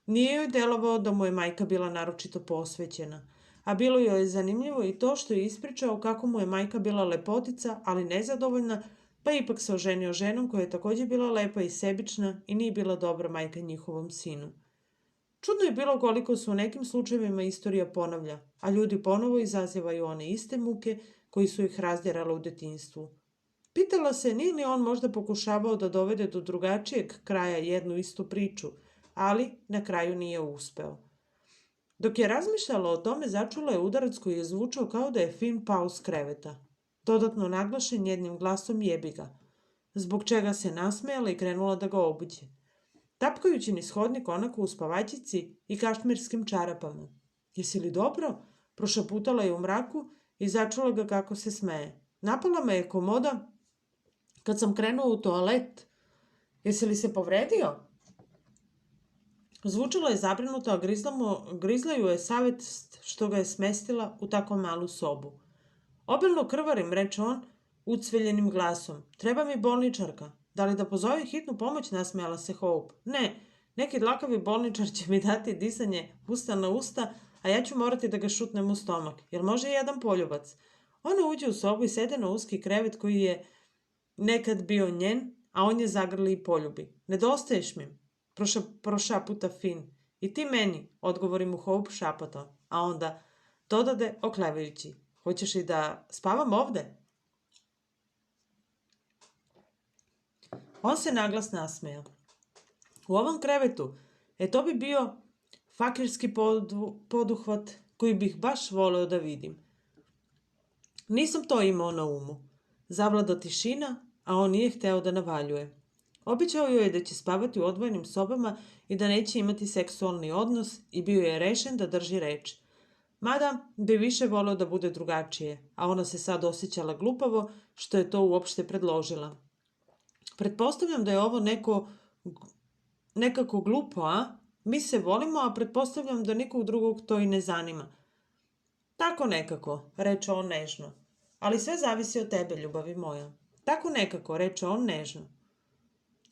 Nije joj delovao da mu je majka bila naročito posvećena, a bilo joj je zanimljivo i to što je ispričao kako mu je majka bila lepotica, ali nezadovoljna, pa ipak se oženio ženom koja je također bila lepa i sebična i nije bila dobra majka njihovom sinu. Čudno je bilo koliko se u nekim slučajevima istorija ponavlja, a ljudi ponovo izazivaju one iste muke koji su ih razdjerale u detinjstvu. Pitala se nije li on možda pokušavao da dovede do drugačijeg kraja jednu istu priču, ali na kraju nije uspeo. Dok je razmišljala o tome, začula je udarac koji je zvučao kao da je Fin pao s kreveta. Dodatno naglašen jednim glasom jebi ga, zbog čega se nasmejala i krenula da ga obuđe. Tapkajući niz hodnik onako u spavačici i kašmirskim čarapama. Jesi li dobro? Prošaputala je u mraku i začula ga kako se smeje. Napala me je komoda kad sam krenuo u toalet. Jesi li se povredio? Zvučala je zabrinuto, a grizla ju je savest što ga je smestila u tako malu sobu. Obilno krvarim, reče on, ucveljenim glasom. Treba mi bolničarka. Da li da pozove hitnu pomoć, nasmejala se Hope. Ne, neki dlakavi bolničar će mi dati disanje usta na usta, a ja ću morati da ga šutnem u stomak. Jel može jedan poljubac? Ona uđe u sobu i sede na uski krevet koji je nekad bio njen, a on je zagrli i poljubi. Nedostaješ mi, prošaputa Finn. I ti meni, odgovori mu Hope šapatom, a onda dodade oklevajući. Hoćeš i da spavam ovde? On se naglas nasmejao. U ovom krevetu, to bi bio fakirski poduhvat koji bih baš voleo da vidim. Nisam to imao na umu. Zavlada tišina, a on nije hteo da navaljuje. Obećao joj je da će spavati u odvojenim sobama i da neće imati seksualni odnos i bio je rešen da drži reč. Mada bi više voleo da bude drugačije, a ona se sad osjećala glupavo što je to uopšte predložila. Pretpostavljam da je ovo nekako glupo, a? Mi se volimo, a pretpostavljam da nikog drugog to i ne zanima. Tako nekako, reče on nežno. Ali sve zavisi od tebe, ljubavi moja. Tako nekako, reče on nežno.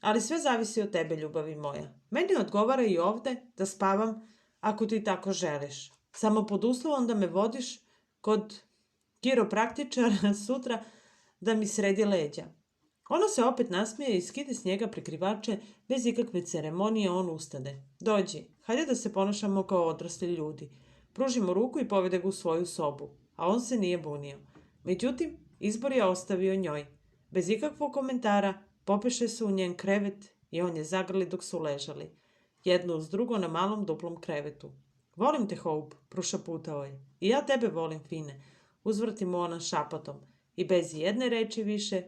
Ali sve zavisi od tebe, ljubavi moja. Meni odgovara i ovde da spavam ako ti tako želiš. Samo pod uslovom da me vodiš kod kiropraktičara sutra da mi sredi leđa. Ona se opet nasmije i skide s njega prekrivače, bez ikakve ceremonije on ustade. Dođi, hajde da se ponašamo kao odrasli ljudi. Pruži mu ruku i povede ga u svoju sobu, a on se nije bunio. Međutim, izbor je ostavio njoj. Bez ikakvog komentara, popeše se u njen krevet i on je zagrli dok su ležali. Jedno uz drugo na malom duplom krevetu. Volim te, Hope, prošaputao je. I ja tebe volim, Fine, uzvrti mu ona šapatom. I bez jedne reči više,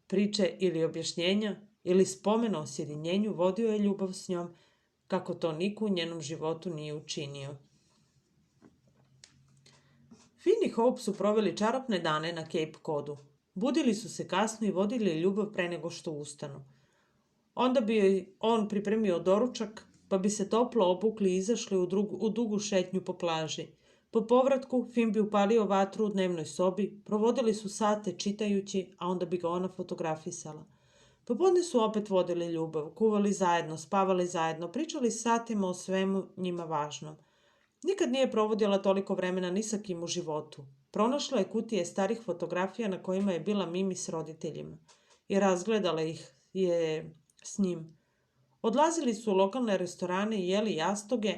priče ili objašnjenja, ili spomena o sjedinjenju, vodio je ljubav s njom, kako to niko u njenom životu nije učinio. Finn i Hope su proveli čarapne dane na Cape Codu. Budili su se kasno i vodili ljubav pre nego što ustanu. Onda bi joj on pripremio doručak, pa bi se toplo obukli i izašli u dugu šetnju po plaži. Po povratku, Finn bi upalio vatru u dnevnoj sobi, provodili su sate čitajući, a onda bi ga ona fotografisala. Popodne su opet vodili ljubav, kuvali zajedno, spavali zajedno, pričali satima o svemu njima važnom. Nikad nije provodila toliko vremena ni sa kim u životu. Pronašla je kutije starih fotografija na kojima je bila Mimi s roditeljima i razgledala ih je s njim. Odlazili su u lokalne restorane i jeli jastoge,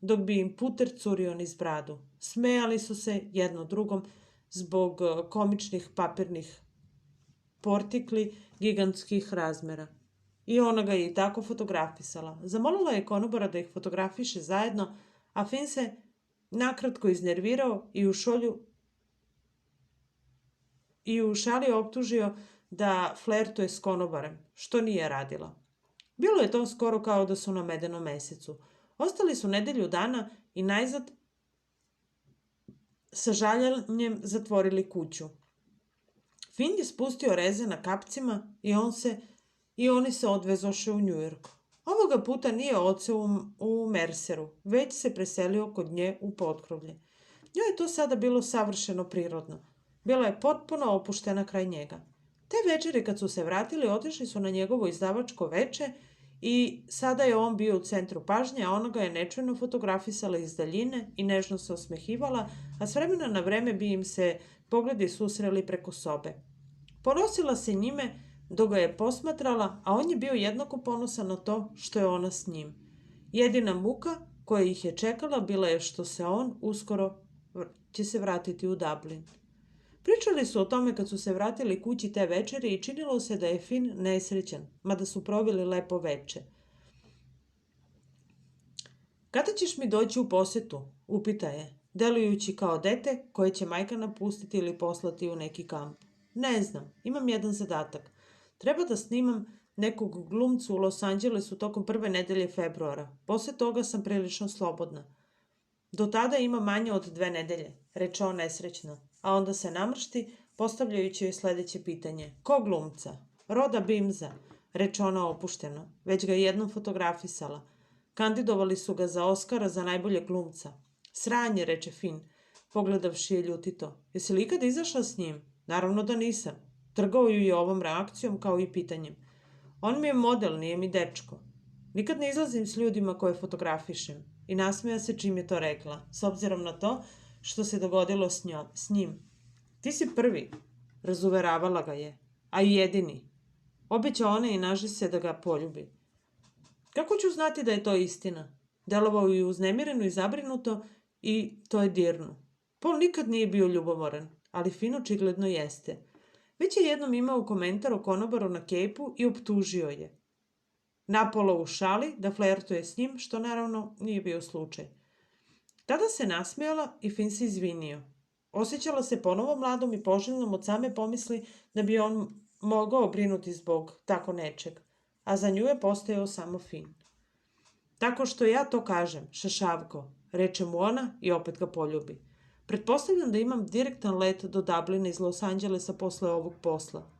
dok bi im puter curio niz bradu. Smejali su se jedno drugom zbog komičnih papirnih portikli gigantskih razmera. I ona ga je i tako fotografisala. Zamolila je konobara da ih fotografiše zajedno, a Finn se nakratko iznervirao i u šali optužio da flertuje s konobarem, što nije radila. Bilo je to skoro kao da su na medenom mesecu. Ostali su nedelju dana i najzad sa žaljenjem zatvorili kuću. Finn je spustio reze na kapcima i oni se odvezoše u Njujork. Ovoga puta nije odseo u Merceru, već se preselio kod nje u potkrovlje. Njoj je to sada bilo savršeno prirodno. Bila je potpuno opuštena kraj njega. Te večeri kad su se vratili, otišli su na njegovo izdavačko veče i sada je on bio u centru pažnje, a ona ga je nečujno fotografisala iz daljine i nežno se osmehivala, a s vremena na vreme bi im se pogledi susreli preko sobe. Ponosila se njime dok ga je posmatrala, a on je bio jednako ponosan na to što je ona s njim. Jedina muka koja ih je čekala bila je što se on uskoro će se vratiti u Dublin. Pričali su o tome kad su se vratili kući te večeri i činilo se da je Finn nesrećan, mada su proveli lepo veče. Kada ćeš mi doći u posetu? Upita je, delujući kao dete koje će majka napustiti ili poslati u neki kamp. Ne znam, imam jedan zadatak. Treba da snimam nekog glumcu u Los Angelesu tokom prve nedelje februara. Posle toga sam prilično slobodna. Do tada ima manje od 2 nedelje, reče on nesrećno, a onda se namršti, postavljajući joj sledeće pitanje. Ko glumca? Roda Bimza, reče ona opušteno. Već ga je jednom fotografisala. Kandidovali su ga za Oskara za najbolje glumca. Sranje, reče Finn, pogledavši je ljutito. Jesi li ikad izašla s njim? Naravno da nisam. Trgao ju je ovom reakcijom kao i pitanjem. On mi je model, nije mi dečko. Nikad ne izlazim s ljudima koje fotografišem. I nasmeja se čim je to rekla, s obzirom na to što se dogodilo s njim. Ti si prvi, razuveravala ga je, a i jedini. Obećao ona i naže se da ga poljubi. Kako ću znati da je to istina? Delovao je uznemireno i zabrinuto i to je dirnu. Paul nikad nije bio ljubomoran, ali Finn očigledno jeste. Već je jednom imao komentar o konobaru na kejpu i optužio je. Napolo u šali da flertuje s njim, što naravno nije bio slučaj. Tada se nasmijala i Finn se izvinio. Osjećala se ponovo mladom i poželjnom od same pomisli da bi on mogao brinuti zbog tako nečeg, a za nju je postojao samo Finn. Tako što ja to kažem, šašavko, reče mu ona i opet ga poljubi. Pretpostavljam da imam direktan let do Dublina iz Los Angelesa posle ovog posla.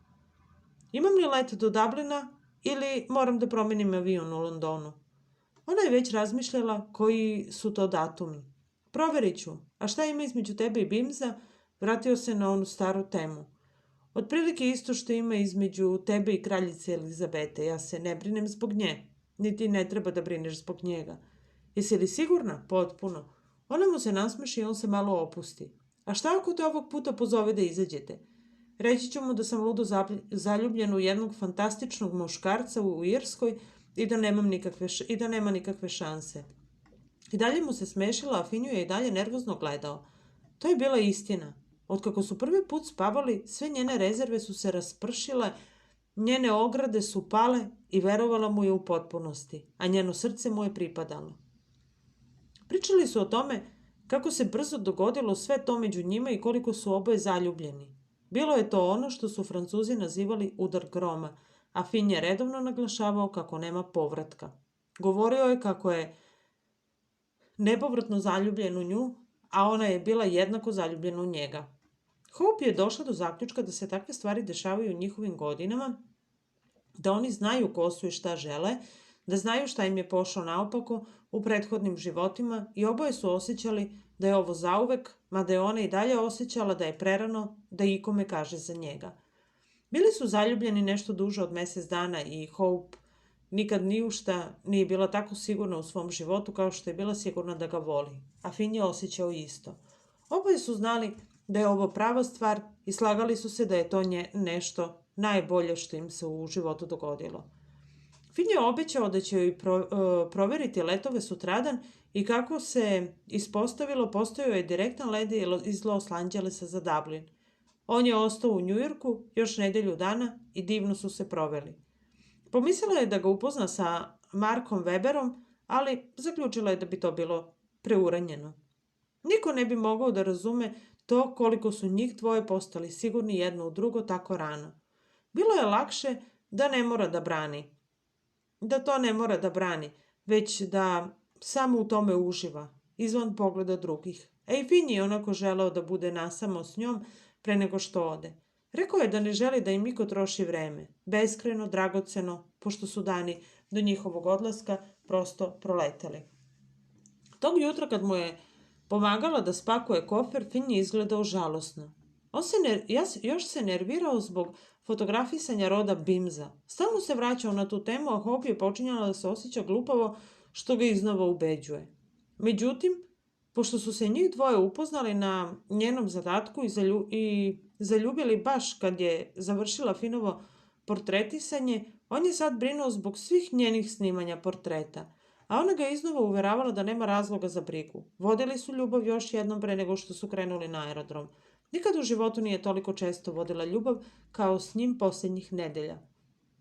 Imam li let do Dublina ili moram da promenim avion u Londonu? Ona je već razmišljala koji su to datumi. Proverit ću, a šta ima između tebe i Bimza? Vratio se na onu staru temu. Otprilike isto što ima između tebe i kraljice Elizabete, ja se ne brinem zbog nje, niti ne treba da brineš zbog njega. Jesi li sigurna? Potpuno. Ona mu se nasmeši i on se malo opusti. A šta ako te ovog puta pozove da izađete? Reći ću mu da sam ludo zaljubljen u jednog fantastičnog muškarca u Irskoj i da nema nikakve šanse. I dalje mu se smešila, a Finju je i dalje nervozno gledao. To je bila istina. Otkako su prvi put spavali, sve njene rezerve su se raspršile, njene ograde su pale i verovala mu je u potpunosti, a njeno srce mu je pripadalo. Pričali su o tome kako se brzo dogodilo sve to među njima i koliko su oboje zaljubljeni. Bilo je to ono što su Francuzi nazivali udar groma, a Finn je redovno naglašavao kako nema povratka. Govorio je kako je nepovratno zaljubljen u nju, a ona je bila jednako zaljubljena u njega. Hope je došla do zaključka da se takve stvari dešavaju u njihovim godinama, da oni znaju ko su i šta žele, da znaju šta im je pošlo naopako u prethodnim životima i oboje su osjećali da je ovo zauvek, mada je ona i dalje osjećala da je prerano da ikome kaže za njega. Bili su zaljubljeni nešto duže od mesec dana i Hope nikad ni u šta nije bila tako sigurna u svom životu kao što je bila sigurna da ga voli, a Finn je osjećao isto. Oboje su znali da je ovo prava stvar i slagali su se da je to nešto najbolje što im se u životu dogodilo. Finn je obećao da će joj proveriti letove sutradan i kako se ispostavilo, postojao je direktan let iz Los Angelesa za Dublin. On je ostao u Njujorku još nedelju dana i divno su se proveli. Pomislila je da ga upozna sa Markom Weberom, ali zaključila je da bi to bilo preuranjeno. Niko ne bi mogao da razume to koliko su njih dvoje postali sigurni jedno u drugo tako rano. Bilo je lakše da to ne mora da brani, već da samo u tome uživa, izvan pogleda drugih. A i Finn je onako želeo da bude nasamo s njom pre nego što ode. Rekao je da ne želi da im niko troši vreme, beskrajno, dragoceno, pošto su dani do njihovog odlaska prosto proleteli. Tog jutra kad mu je pomagala da spakuje kofer, Finn je izgledao žalosno. Još se nervirao zbog fotografisanja roda Bimza. Stalno se vraćao na tu temu, a Hope je počinjala da se osjeća glupavo što ga iznova ubeđuje. Međutim, pošto su se njih dvoje upoznali na njenom zadatku i zaljubili baš kad je završila Finnovo portretisanje, on je sad brinuo zbog svih njenih snimanja portreta, a ona ga iznova uveravala da nema razloga za brigu. Vodili su ljubav još jednom pre nego što su krenuli na aerodrom. Nikad u životu nije toliko često vodila ljubav kao s njim posljednjih nedelja.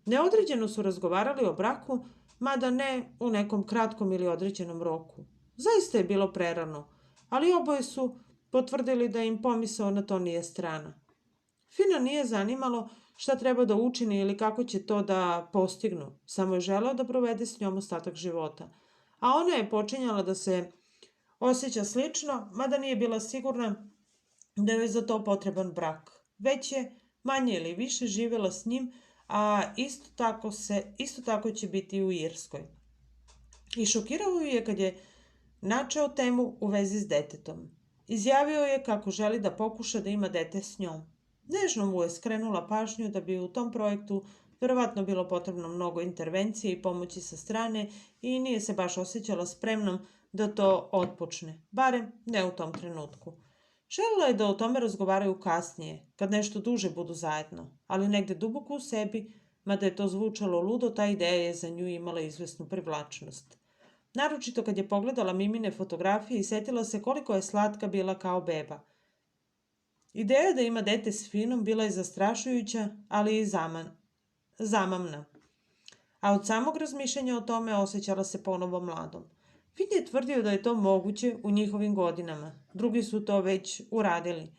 Neodređeno su razgovarali o braku, mada ne u nekom kratkom ili određenom roku. Zaista je bilo prerano, ali oboje su potvrdili da im pomisao na to nije strana. Finna nije zanimalo šta treba da učini ili kako će to da postignu, samo je želeo da provede s njom ostatak života. A ona je počinjala da se osjeća slično, mada nije bila sigurna da joj je za to potreban brak. Već je manje ili više živjela s njim, a isto tako će biti i u Irskoj. I šokirao ju je kad je načeo temu u vezi s detetom. Izjavio je kako želi da pokuša da ima dete s njom. Nežno mu je skrenula pažnju da bi u tom projektu verovatno bilo potrebno mnogo intervencije i pomoći sa strane i nije se baš osjećala spremnom da to otpočne, barem ne u tom trenutku. Želela je da o tome razgovaraju kasnije, kad nešto duže budu zajedno, ali negde duboko u sebi, mada je to zvučalo ludo, ta ideja je za nju imala izvesnu privlačnost. Naročito kad je pogledala Mimine fotografije i setila se koliko je slatka bila kao beba. Ideja da ima dete s Finom bila je zastrašujuća, ali i zamamna. A od samog razmišljanja o tome osjećala se ponovo mladom. Fin je tvrdio da je to moguće u njihovim godinama. Drugi su to već uradili,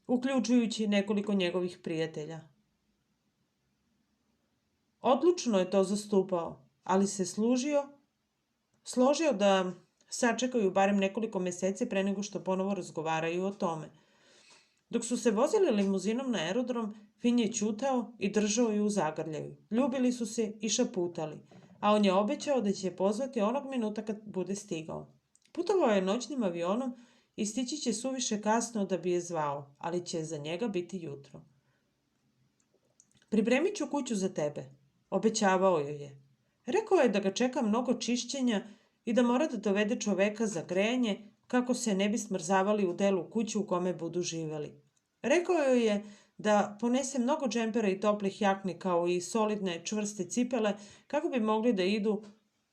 uključujući nekoliko njegovih prijatelja. Odlučno je to zastupao, ali se složio da sačekaju barem nekoliko meseci pre nego što ponovo razgovaraju o tome. Dok su se vozili limuzinom na aerodrom, Fin je ćutao i držao ju u zagrljaju. Ljubili su se i šaputali, a on je obećao da će je pozvati onog minuta kad bude stigao. Putovao je noćnim avionom i stići će suviše kasno da bi je zvao, ali će za njega biti jutro. Pripremit ću kuću za tebe, obećavao joj je. Rekao je da ga čeka mnogo čišćenja i da mora da dovede čoveka za grejanje kako se ne bi smrzavali u delu kuće u kome budu živeli. Rekao joj je da ponese mnogo džempera i toplih jakni kao i solidne čvrste cipele kako bi mogli da idu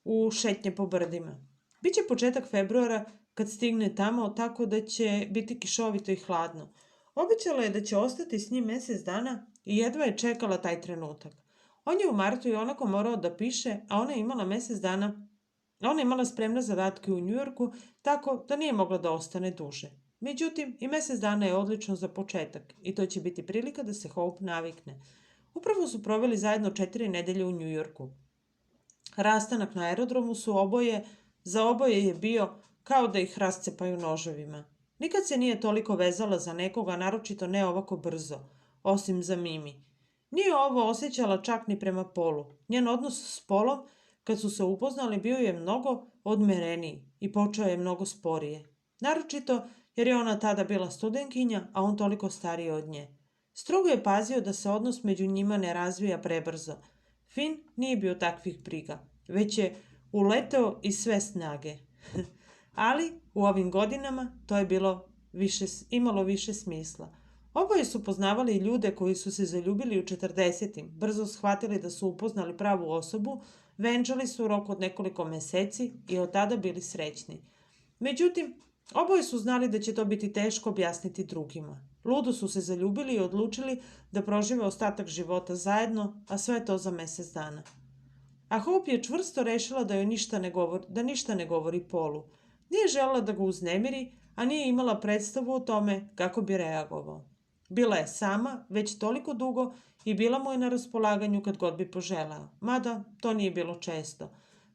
u šetnje po brdima. Biće početak februara kad stigne tamo, tako da će biti kišovito i hladno. Obećala je da će ostati s njim mesec dana i jedva je čekala taj trenutak. On je u martu i onako morao da piše, a ona je imala mesec dana. Ona je imala spremne zadatke u Njujorku, tako da nije mogla da ostane duže. Međutim, i mesec dana je odlično za početak i to će biti prilika da se Hope navikne. Upravo su proveli zajedno 4 nedelje u Njujorku. Rastanak na aerodromu za oboje je bio kao da ih rascepaju noževima. Nikad se nije toliko vezala za nekoga, naročito ne ovako brzo, osim za Mimi. Nije ovo osjećala čak ni prema Polu. Njen odnos s Polom, kad su se upoznali, bio je mnogo odmereniji i počeo je mnogo sporije. Naročito jer je ona tada bila studentkinja, a on toliko stariji od nje. Strogo je pazio da se odnos među njima ne razvija prebrzo. Fin nije bio takvih briga, već je uleteo iz sve snage. Ali u ovim godinama to je imalo više smisla. Oboje su poznavali ljude koji su se zaljubili u 40-im, brzo shvatili da su upoznali pravu osobu, venčali su u roku od nekoliko meseci i od tada bili srećni. Međutim, oboje su znali da će to biti teško objasniti drugima. Ludo su se zaljubili i odlučili da prožive ostatak života zajedno, a sve to za mesec dana. A Hope je čvrsto rešila da joj ništa ne govori Polu. Nije želela da ga uznemiri, a nije imala predstavu o tome kako bi reagovao. Bila je sama već toliko dugo i bila mu je na raspolaganju kad god bi poželeo, mada to nije bilo često.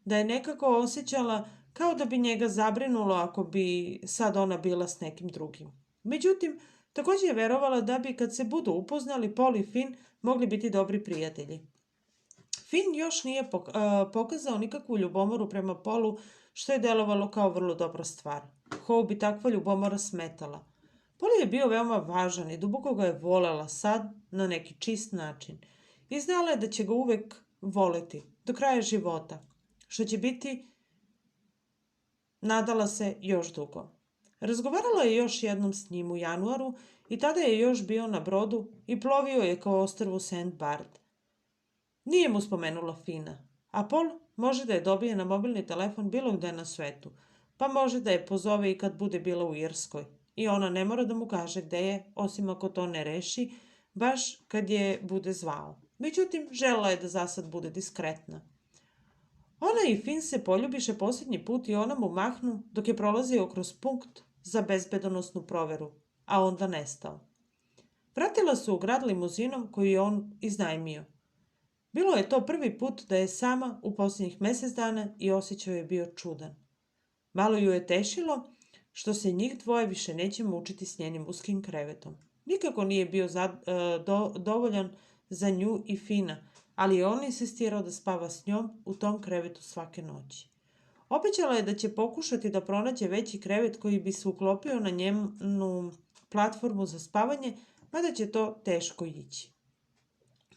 Da je nekako osjećala kao da bi njega zabrinulo ako bi sad ona bila s nekim drugim. Međutim, također je verovala da bi kad se budu upoznali Paul i Fin mogli biti dobri prijatelji. Fin još nije pokazao nikakvu ljubomoru prema Paulu, što je delovalo kao vrlo dobra stvar. Hope bi takva ljubomora smetala. Paul je bio veoma važan i duboko ga je volela sad na neki čist način. I znala je da će ga uvek voleti, do kraja života, što će biti, nadala se, još dugo. Razgovarala je još jednom s njim u januaru i tada je još bio na brodu i plovio je kao ostrvu St. Bart. Nije mu spomenula Fina, a Paul može da je dobije na mobilni telefon bilo gde na svetu, pa može da je pozove i kad bude bila u Irskoj. I ona ne mora da mu kaže gde je, osim ako to ne reši, baš kad je bude zvao. Međutim, želela je da zasad bude diskretna. Ona i Fin se poljubiše posljednji put i ona mu mahnu dok je prolazio kroz punkt za bezbedonosnu proveru, a onda nestao. Vratila se u grad limuzinom koju je on iznajmio. Bilo je to prvi put da je sama u posljednjih mesec dana i osjećaj je bio čudan. Malo ju je tešilo što se njih dvoje više neće mučiti s njenim uskim krevetom. Nikako nije bio dovoljan za nju i Fina, ali je on insistirao da spava s njom u tom krevetu svake noći. Obećala je da će pokušati da pronađe veći krevet koji bi se uklopio na njenu platformu za spavanje, mada će to teško ići.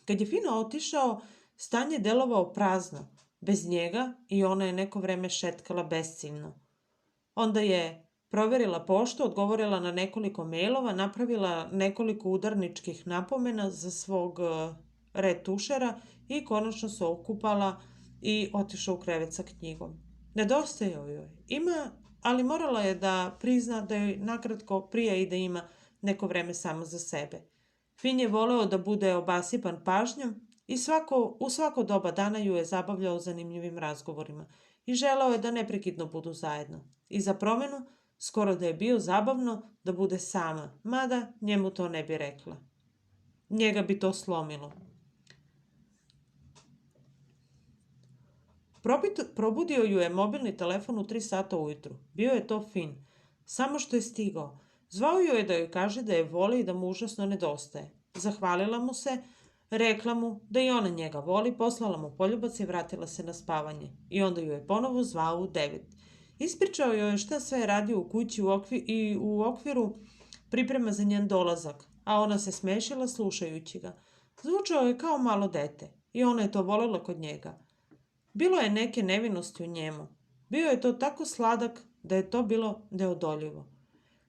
Kad je Fino otišao, stan je delovao prazno. Bez njega i ona je neko vreme šetkala besciljno. Onda je proverila poštu, odgovorila na nekoliko mailova, napravila nekoliko udarničkih napomena za svog retušera i konačno se okupala i otišla u krevet sa knjigom. Nedostajao joj. Ali morala je da prizna da joj nakratko prija i da ima neko vreme samo za sebe. Fin je voleo da bude obasipan pažnjom i u svako doba dana ju je zabavljao zanimljivim razgovorima i želeo je da neprekidno budu zajedno. I za promenu, skoro da je bio zabavno da bude sama, mada njemu to ne bi rekla. Njega bi to slomilo. Probudio ju je mobilni telefon u 3 sata ujutru. Bio je to Fin. Samo što je stigao. Zvao ju je da joj kaže da je voli i da mu užasno nedostaje. Zahvalila mu se, rekla mu da i ona njega voli, poslala mu poljubac i vratila se na spavanje. I onda ju je ponovo zvao u 9. Ispričao joj šta sve je radio u kući i u okviru priprema za njen dolazak, a ona se smešila slušajući ga. Zvučao je kao malo dete i ona je to volela kod njega. Bilo je neke nevinosti u njemu. Bio je to tako sladak da je to bilo neodoljivo.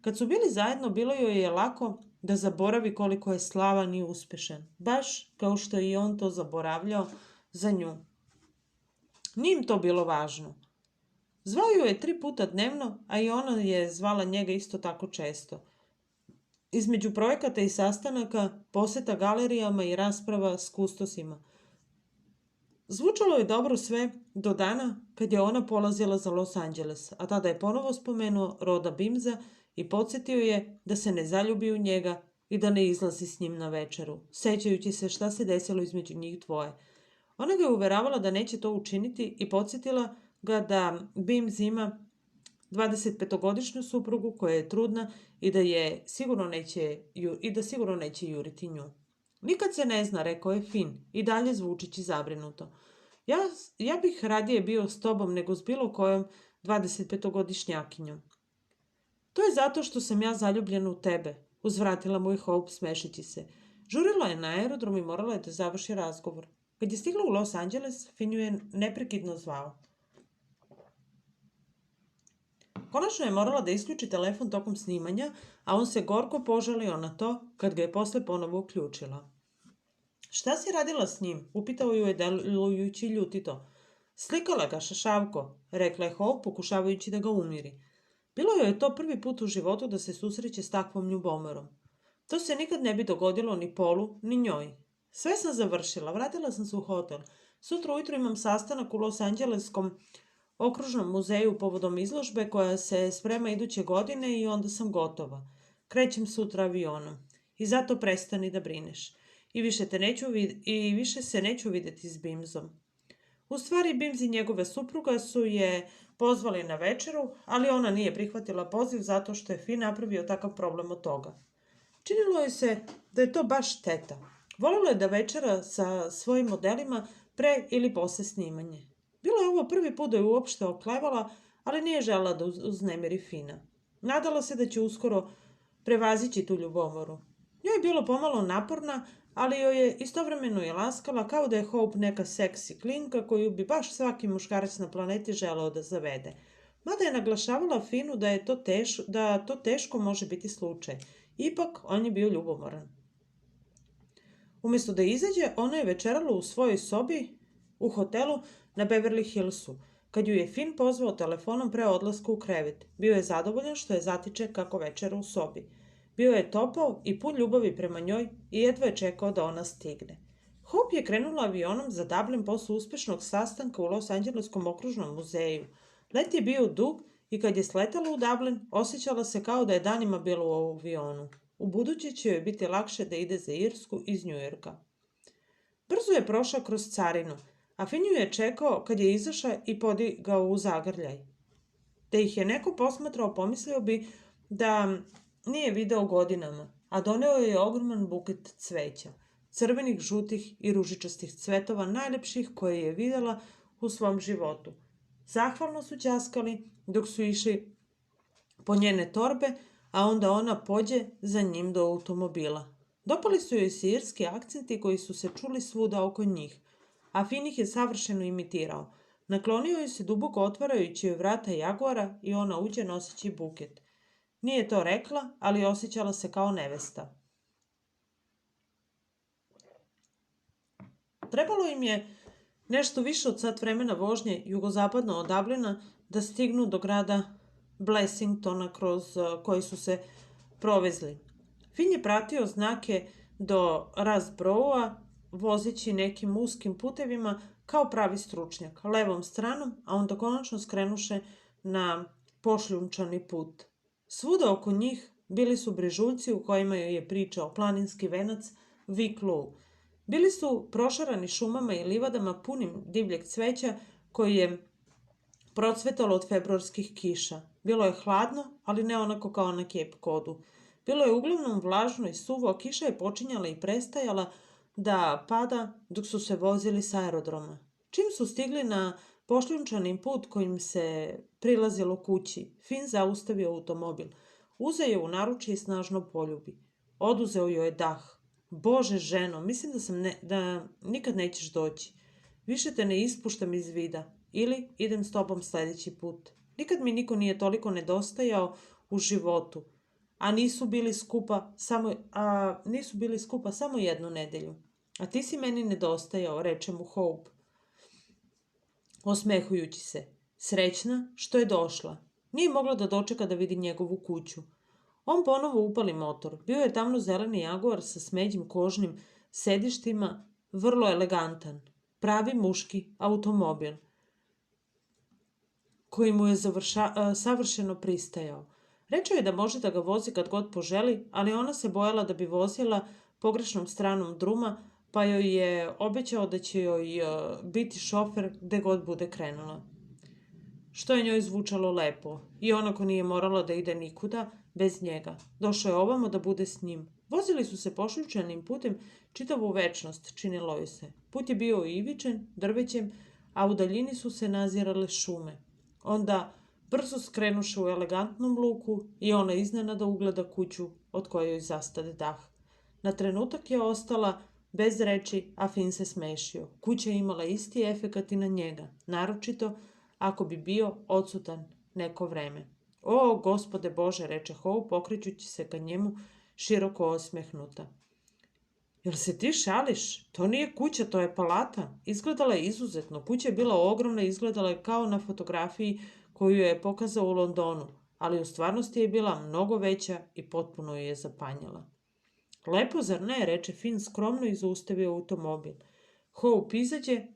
Kad su bili zajedno, bilo joj je lako da zaboravi koliko je slavan i uspešan, baš kao što je i on to zaboravljao za nju. Nije im to bilo važno. Zvao ju je 3 puta dnevno, a i ona je zvala njega isto tako često. Između projekata i sastanaka, poseta galerijama i rasprava s kustosima. Zvučalo je dobro sve do dana kad je ona polazila za Los Angeles, a tada je ponovo spomenuo Roda Bimza i podsjetio je da se ne zaljubi u njega i da ne izlazi s njim na večeru, sećajući se šta se desilo između njih dvoje. Ona ga je uveravala da neće to učiniti i podsjetila ga da Bims ima 25-godišnju suprugu koja je trudna i da sigurno neće juriti nju. Nikad se ne zna, rekao je Fin, i dalje zvučići zabrinuto. Ja bih radije bio s tobom nego s bilo kojom 25-godišnjakinjom. To je zato što sam ja zaljubljena u tebe, uzvratila mu je Hope smešići se. Žurila je na aerodrom i morala je da završi razgovor. Kad je stigla u Los Angeles, Fin ju je neprekidno zvao. Konačno je morala da isključi telefon tokom snimanja, a on se gorko požalio na to kad ga je posle ponovo uključila. Šta si radila s njim? Upitao ju je delujući ljutito. Slikala ga, šašavko, rekla je Hope pokušavajući da ga umiri. Bilo joj je to prvi put u životu da se susreće s takvom ljubomorom. To se nikad ne bi dogodilo ni Polu, ni njoj. Sve sam završila, vratila sam se u hotel. Sutra ujutro imam sastanak u Los Angeleskom okružnom muzeju povodom izložbe koja se sprema iduće godine i onda sam gotova. Krećem sutra avionom. I zato prestani da brineš. I više se neću videti s Bimzom. U stvari, Bims i njegove supruga su je pozvali na večeru, ali ona nije prihvatila poziv zato što je Fin napravio takav problem od toga. Činilo je se da je to baš teta. Volela je da večera sa svojim modelima pre ili posle snimanje. Bilo je ovo prvi put da je uopšte oklevala, ali nije želela da uznemiri Fina. Nadala se da će uskoro prevazići tu ljubomoru. Njoj je bilo pomalo naporna, ali joj je istovremeno i laskala kao da je Hope neka seksi klinka koju bi baš svaki muškarac na planeti želeo da zavede. Mada je naglašavala Finu da to teško može biti slučaj. Ipak, on je bio ljubomoran. Umjesto da izađe, ona je večerala u svojoj sobi u hotelu na Beverly Hillsu, kad ju je Fin pozvao telefonom pre odlaska u krevet. Bio je zadovoljan što je zatiče kako večera u sobi. Bio je topao i pun ljubavi prema njoj i jedva je čekao da ona stigne. Hope je krenula avionom za Dublin posle uspešnog sastanka u Los Angeleskom okružnom muzeju. Let je bio dug i kad je sletala u Dublin, osjećala se kao da je danima bila u avionu. U buduće će joj biti lakše da ide za Irsku iz Njujorka. Brzo je prošla kroz carinu, a Fin ju je čekao kad je izašla i podigao u zagrljaj. Da ih je neko posmatrao, pomislio bi da nije video godinama, a doneo je ogroman buket cveća, crvenih, žutih i ružičastih cvetova, najlepših koje je videla u svom životu. Zahvalno su ćaskali dok su išli po njene torbe, a onda ona pođe za njim do automobila. Dopali su joj se irski akcenti koji su se čuli svuda oko njih, a Fin ih je savršeno imitirao. Naklonio joj se duboko otvarajući joj vrata jaguara i ona uđe noseći buket. Nije to rekla, ali osjećala se kao nevesta. Trebalo im je nešto više od sat vremena vožnje jugozapadno od Dublina da stignu do grada Blessingtona kroz koji su se provezli. Fin je pratio znake do Rasbrougha, vozeći nekim uskim putevima kao pravi stručnjak, levom stranom, a onda konačno skrenuše na pošljunčani put. Svuda oko njih bili su brežuljci u kojima joj je pričao planinski venac Vic Low. Bili su prošarani šumama i livadama punim divljeg cveća koji je procvetalo od februarskih kiša. Bilo je hladno, ali ne onako kao na Cape Codu. Bilo je uglavnom vlažno i suvo, a kiša je počinjala i prestajala da pada dok su se vozili s aerodroma. Čim su stigli na pošljunčani put kojim se prilazilo kući, Fin zaustavio automobil. Uzeo je u naručje i snažno poljubi. Oduzeo joj je dah. Bože, ženo, mislim da nikad nećeš doći. Više te ne ispuštam iz vida. Ili idem s tobom sledeći put. Nikad mi niko nije toliko nedostajao u životu. Nisu bili skupa samo jednu nedelju. A ti si meni nedostajao, reče mu Hope, osmehujući se. Srećna što je došla. Nije mogla da dočeka da vidi njegovu kuću. On ponovo upali motor. Bio je tamno-zeleni jaguar sa smeđim kožnim sedištima, vrlo elegantan. Pravi muški automobil, koji mu je savršeno pristajao. Rečeo je da može da ga vozi kad god poželi, ali ona se bojala da bi vozila pogrešnom stranom druma, pa joj je obećao da će joj biti šofer gde god bude krenula. Što je njoj zvučalo lepo, i onako nije morala da ide nikuda bez njega. Došao je ovamo da bude s njim. Vozili su se pošljunčanim putem čitavu večnost, činilo joj se. Put je bio ivičen, drvećem, a u daljini su se nazirale šume. Onda brzo skrenuše u elegantnom luku i ona iznenada ugleda kuću od koje joj zastade dah. Na trenutak je ostala bez reči, a Fin se smešio. Kuća je imala isti efekat i na njega, naročito ako bi bio odsutan neko vreme. O, gospode Bože, reče Hope, okrećući se ka njemu, široko osmehnuta. Jel se ti šališ? To nije kuća, to je palata. Izgledala je izuzetno. Kuća je bila ogromna i izgledala je kao na fotografiji koju je pokazao u Londonu, ali u stvarnosti je bila mnogo veća i potpuno je zapanjala. Lepo, zar ne, reče Fin skromno i zaustavio automobil. Hope izađe.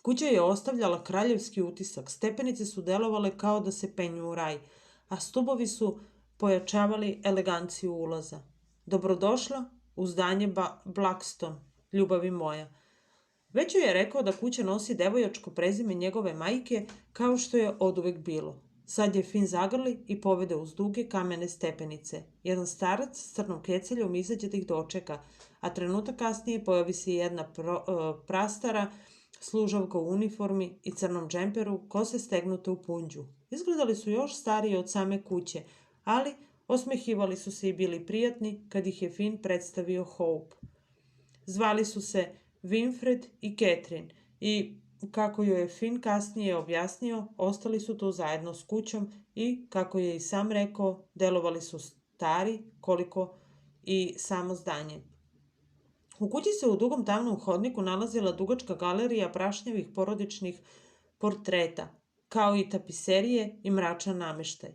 Kuća je ostavljala kraljevski utisak. Stepenice su delovale kao da se penju u raj, a stubovi su pojačavali eleganciju ulaza. Dobrodošla u zdanje Blackstone, ljubavi moja. Već joj je rekao da kuća nosi devojačko prezime njegove majke, kao što je oduvek bilo. Sad je Fin zagrli i povede uz duge kamene stepenice. Jedan starac s crnom keceljom izađe da ih dočeka, a trenutak kasnije pojavi se jedna prastara služavka u uniformi i crnom džemperu, kose stegnute u punđu. Izgledali su još stariji od same kuće, ali osmehivali su se i bili prijatni kad ih je Fin predstavio Hope. Zvali su se Winfred i Catherine i, kako joj je Fin kasnije objasnio, ostali su tu zajedno s kućom i, kako je i sam rekao, delovali su stari koliko i samo zdanje. U kući se u dugom tamnom hodniku nalazila dugačka galerija prašnjavih porodičnih portreta, kao i tapiserije i mračan nameštaj.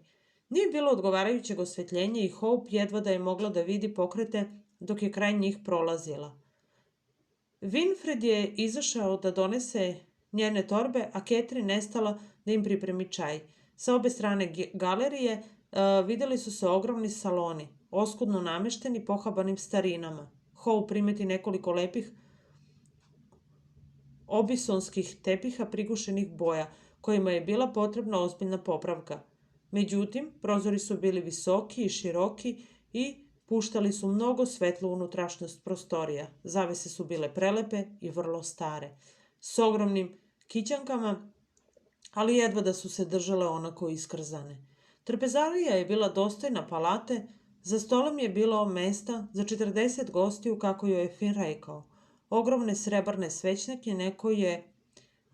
Nije bilo odgovarajućeg osvetljenja i Hope jedva da je mogla da vidi pokrete dok je kraj njih prolazila. Winfred je izašao da donese njene torbe, a Catherine nestala da im pripremi čaj. Sa obe strane galerije videli su se ogromni saloni, oskudno namešteni pohabanim starinama. Hope primeti nekoliko lepih obisonskih tepiha prigušenih boja, kojima je bila potrebna ozbiljna popravka. Međutim, prozori su bili visoki i široki i puštali su mnogo svetlu unutrašnjost prostorija. Zavese su bile prelepe i vrlo stare, s ogromnim kićankama, ali jedva da su se držale onako iskrzane. Trpezarija je bila dostojna palate, Za stolom je bilo mesta za 40 gostiju, kako joj je Fin rekao. Ogromne srebrne svećnjake neko je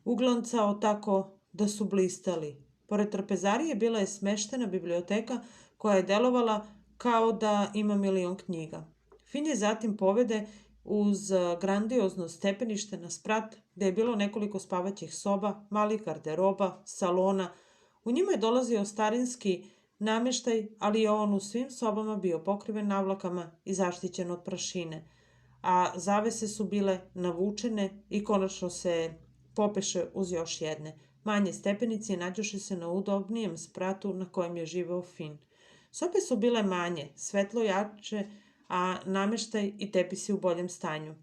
uglancao tako da su blistali. Pored trpezarije bila je smeštena biblioteka koja je delovala kao da ima milion knjiga. Fin je zatim povede uz grandiozno stepenište na sprat, gde je bilo nekoliko spavaćih soba, malih garderoba, salona. U njima je dolazio starinski nameštaj, ali je on u svim sobama bio pokriven navlakama i zaštićen od prašine, a zavese su bile navučene i konačno se popeše uz još jedne. Manje stepenice nađoše se na udobnijem spratu na kojem je živeo Fin. Sobe su bile manje, svetlo jače, a nameštaj i tepisi u boljem stanju.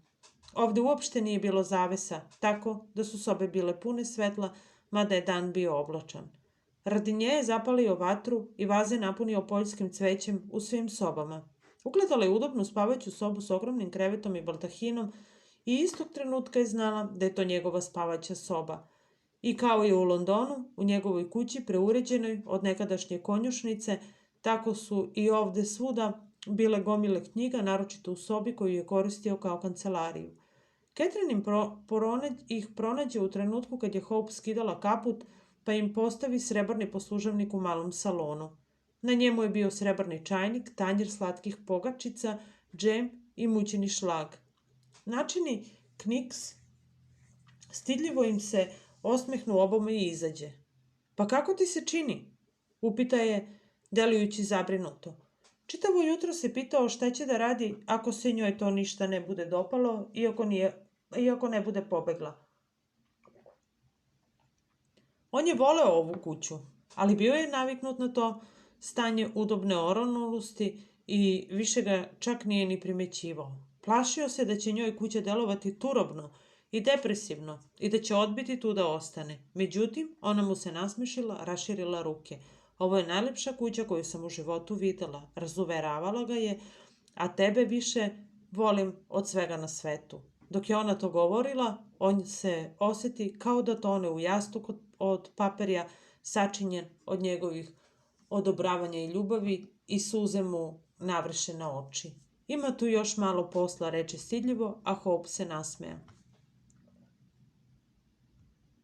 Ovde uopšte nije bilo zavesa, tako da su sobe bile pune svetla, mada je dan bio oblačan. Radi nje je zapalio vatru i vaze napunio poljskim cvećem u svim sobama. Ugledala je udobnu spavaću sobu s ogromnim krevetom i baldahinom i istog trenutka je znala da je to njegova spavaća soba. I kao je u Londonu, u njegovoj kući preuređenoj od nekadašnje konjušnice, tako su i ovde svuda bile gomile knjiga, naročito u sobi koju je koristio kao kancelariju. Catherine ih pronađe u trenutku kad je Hope skidala kaput, pa im postavi srebrni poslužavnik u malom salonu. Na njemu je bio srebrni čajnik, tanjir slatkih pogačica, džem i mućeni šlag. Načini Kniks stidljivo im se osmehnu obome i izađe. Pa kako ti se čini? Upita je, delujući zabrinuto. Čitavo jutro se pitao šta će da radi ako se njoj to ništa ne bude dopalo iako ne bude pobegla. On je voleo ovu kuću, ali bio je naviknut na to stanje udobne oronulosti i više ga čak nije ni primećivao. Plašio se da će njoj kuća delovati turobno i depresivno i da će odbiti tu da ostane. Međutim, ona mu se nasmešila, raširila ruke. Ovo je najlepša kuća koju sam u životu videla, razuveravala ga je, a tebe više volim od svega na svetu. Dok je ona to govorila, on se osjeti kao da tone u jastuk od paperja, sačinjen od njegovih odobravanja i ljubavi, i suze mu navrše na oči. Ima tu još malo posla, reče stidljivo, a Hope se nasmeja.